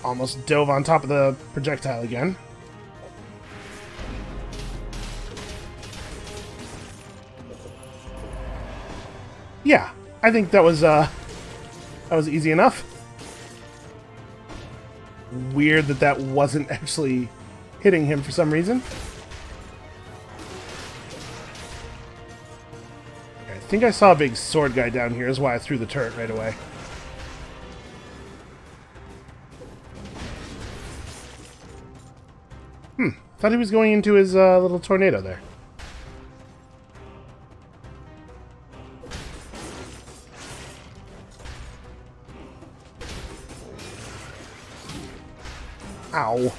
Almost dove on top of the projectile again. Yeah, I think that was easy enough. Weird that that wasn't actually hitting him for some reason. I think I saw a big sword guy down here, is why I threw the turret right away. Thought he was going into his little tornado there. Ow.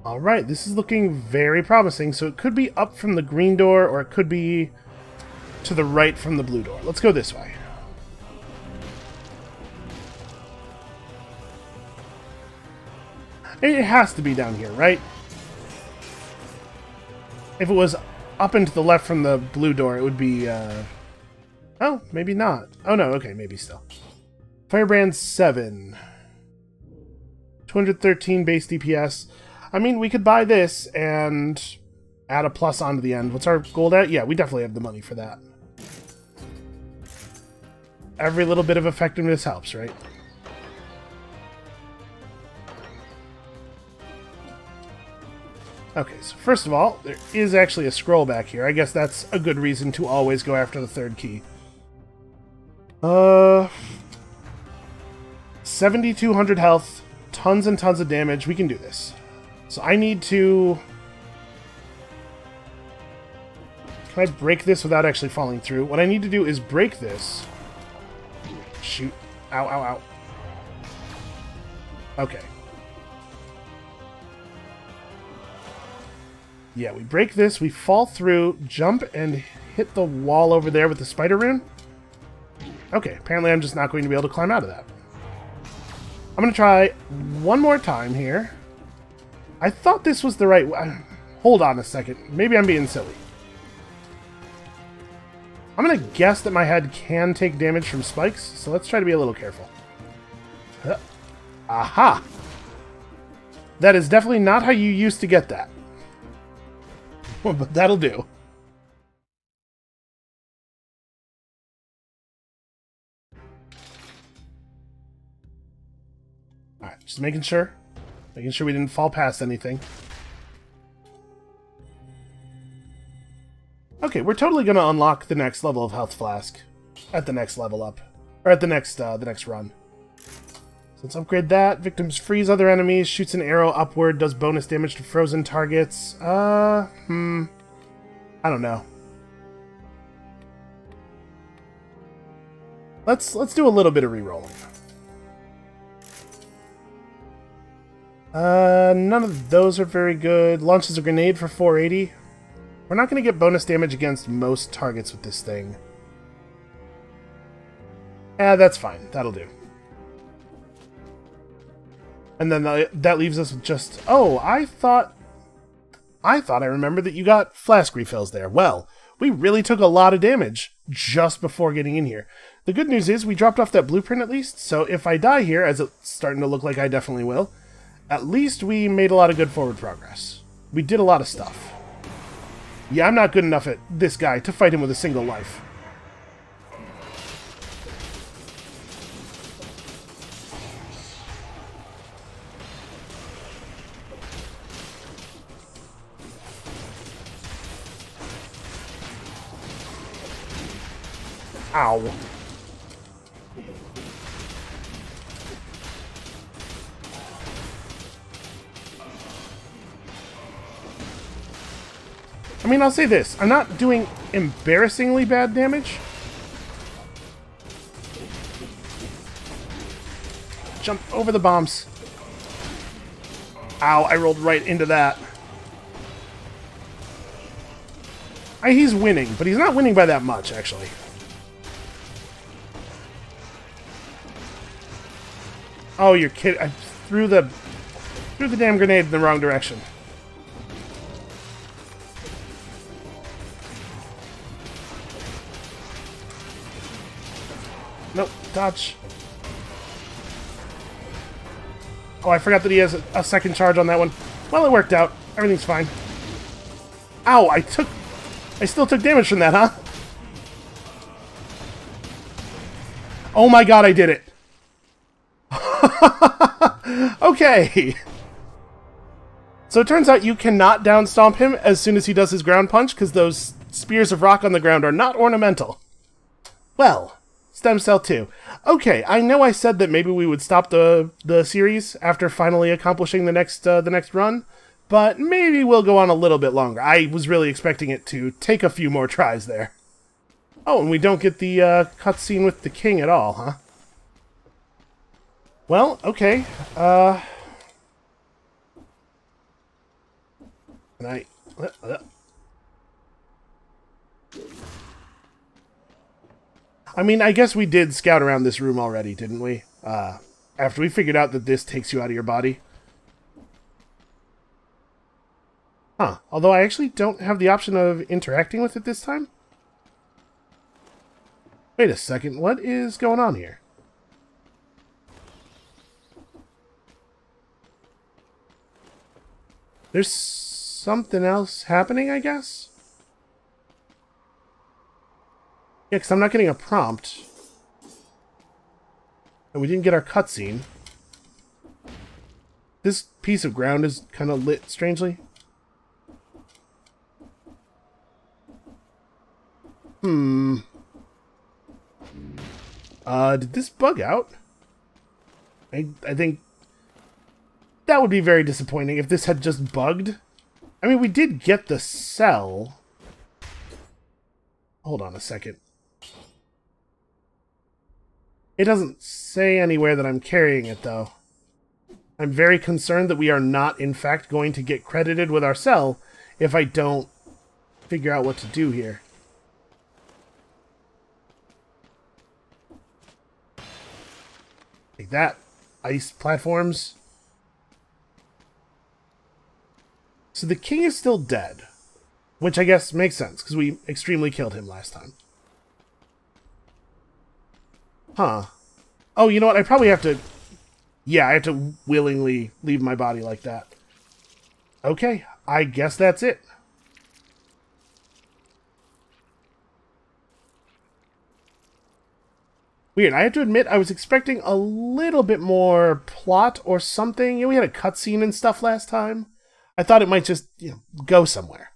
Alright, this is looking very promising, so it could be up from the green door, or it could be to the right from the blue door. Let's go this way. It has to be down here, right? If it was up and to the left from the blue door, it would be, oh, maybe not. Oh no, okay, maybe still. Firebrand 7. 213 base DPS. I mean, we could buy this and add a plus onto the end. What's our gold at? Yeah, we definitely have the money for that. Every little bit of effectiveness helps, right? Okay, so first of all, there is actually a scroll back here. I guess that's a good reason to always go after the third key. 7,200 health, tons and tons of damage. We can do this. So I need to... Can I break this without actually falling through? What I need to do is break this. Shoot. Ow, ow, ow. Okay. Yeah, we break this, we fall through, jump, and hit the wall over there with the spider rune. Okay, apparently I'm just not going to be able to climb out of that. I'm going to try one more time here. I thought this was the right way. Hold on a second. Maybe I'm being silly. I'm going to guess that my head can take damage from spikes, so let's try to be a little careful. Aha! That is definitely not how you used to get that. But that'll do. Alright, just making sure. Making sure we didn't fall past anything. Okay, we're totally going to unlock the next level of Health Flask. At the next level up. Or at the next run. So let's upgrade that. Victims freeze other enemies, shoots an arrow upward, does bonus damage to frozen targets. I don't know. Let's do a little bit of rerolling. None of those are very good. Launches a grenade for 480. We're not going to get bonus damage against most targets with this thing. That's fine. That'll do. And then that leaves us with just... Oh, I thought I remembered that you got flask refills there. Well, we really took a lot of damage just before getting in here. The good news is we dropped off that blueprint at least, so if I die here, as it's starting to look like I definitely will, at least we made a lot of good forward progress. We did a lot of stuff. Yeah, I'm not good enough at this guy to fight him with a single life. Ow. I mean, I'll say this. I'm not doing embarrassingly bad damage. Jump over the bombs. Ow, I rolled right into that. He's winning, but he's not winning by that much, actually. Oh, you're kidding. I threw the damn grenade in the wrong direction. Nope, dodge. Oh, I forgot that he has a second charge on that one. Well, it worked out. Everything's fine. Ow, I still took damage from that, huh? Oh my god, I did it. Okay. So it turns out you cannot down stomp him as soon as he does his ground punch, because those spears of rock on the ground are not ornamental. Well, Stem Cell 2. Okay, I know I said that maybe we would stop the series after finally accomplishing the next run, but maybe we'll go on a little bit longer. I was really expecting it to take a few more tries there. Oh, and we don't get the cutscene with the king at all, huh? Well, okay. Can I... I mean, I guess we did scout around this room already, didn't we? After we figured out that this takes you out of your body. Huh. Although I actually don't have the option of interacting with it this time? Wait a second, what is going on here? There's something else happening, I guess? Yeah, because I'm not getting a prompt. And we didn't get our cutscene. This piece of ground is kind of lit strangely. Did this bug out? I think that would be very disappointing if this had just bugged. I mean, we did get the cell. Hold on a second. It doesn't say anywhere that I'm carrying it, though. I'm very concerned that we are not, in fact, going to get credited with our cell if I don't figure out what to do here. Like that. Ice platforms. So the king is still dead. Which I guess makes sense, because we extremely killed him last time. Huh. Oh, you know what? I probably have to... Yeah, I have to willingly leave my body like that. Okay, I guess that's it. Weird. I have to admit, I was expecting a little bit more plot or something. You know, we had a cutscene and stuff last time. I thought it might just, go somewhere.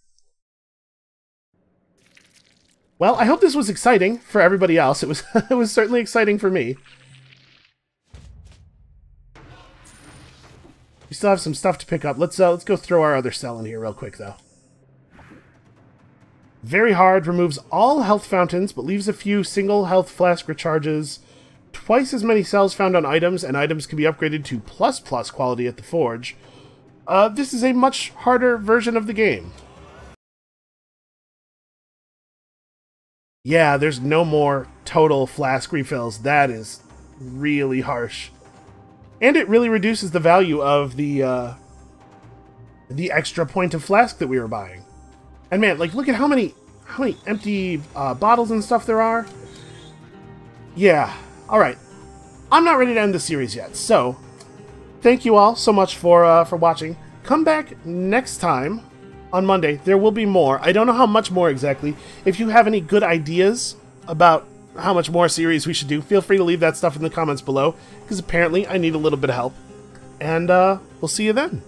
Well, I hope this was exciting for everybody else. It was it was certainly exciting for me. We still have some stuff to pick up. Let's go throw our other cell in here real quick, though. Very hard, removes all health fountains, but leaves a few single health flask recharges. Twice as many cells found on items, and items can be upgraded to ++ quality at the forge. This is a much harder version of the game. Yeah, there's no more total flask refills. That is really harsh. And it really reduces the value of the extra point of flask that we were buying. And man, like, look at how many empty bottles and stuff there are. Yeah, alright. I'm not ready to end the series yet, so thank you all so much for watching. Come back next time on Monday. There will be more. I don't know how much more exactly. If you have any good ideas about how much more series we should do, feel free to leave that stuff in the comments below, because apparently I need a little bit of help. And we'll see you then.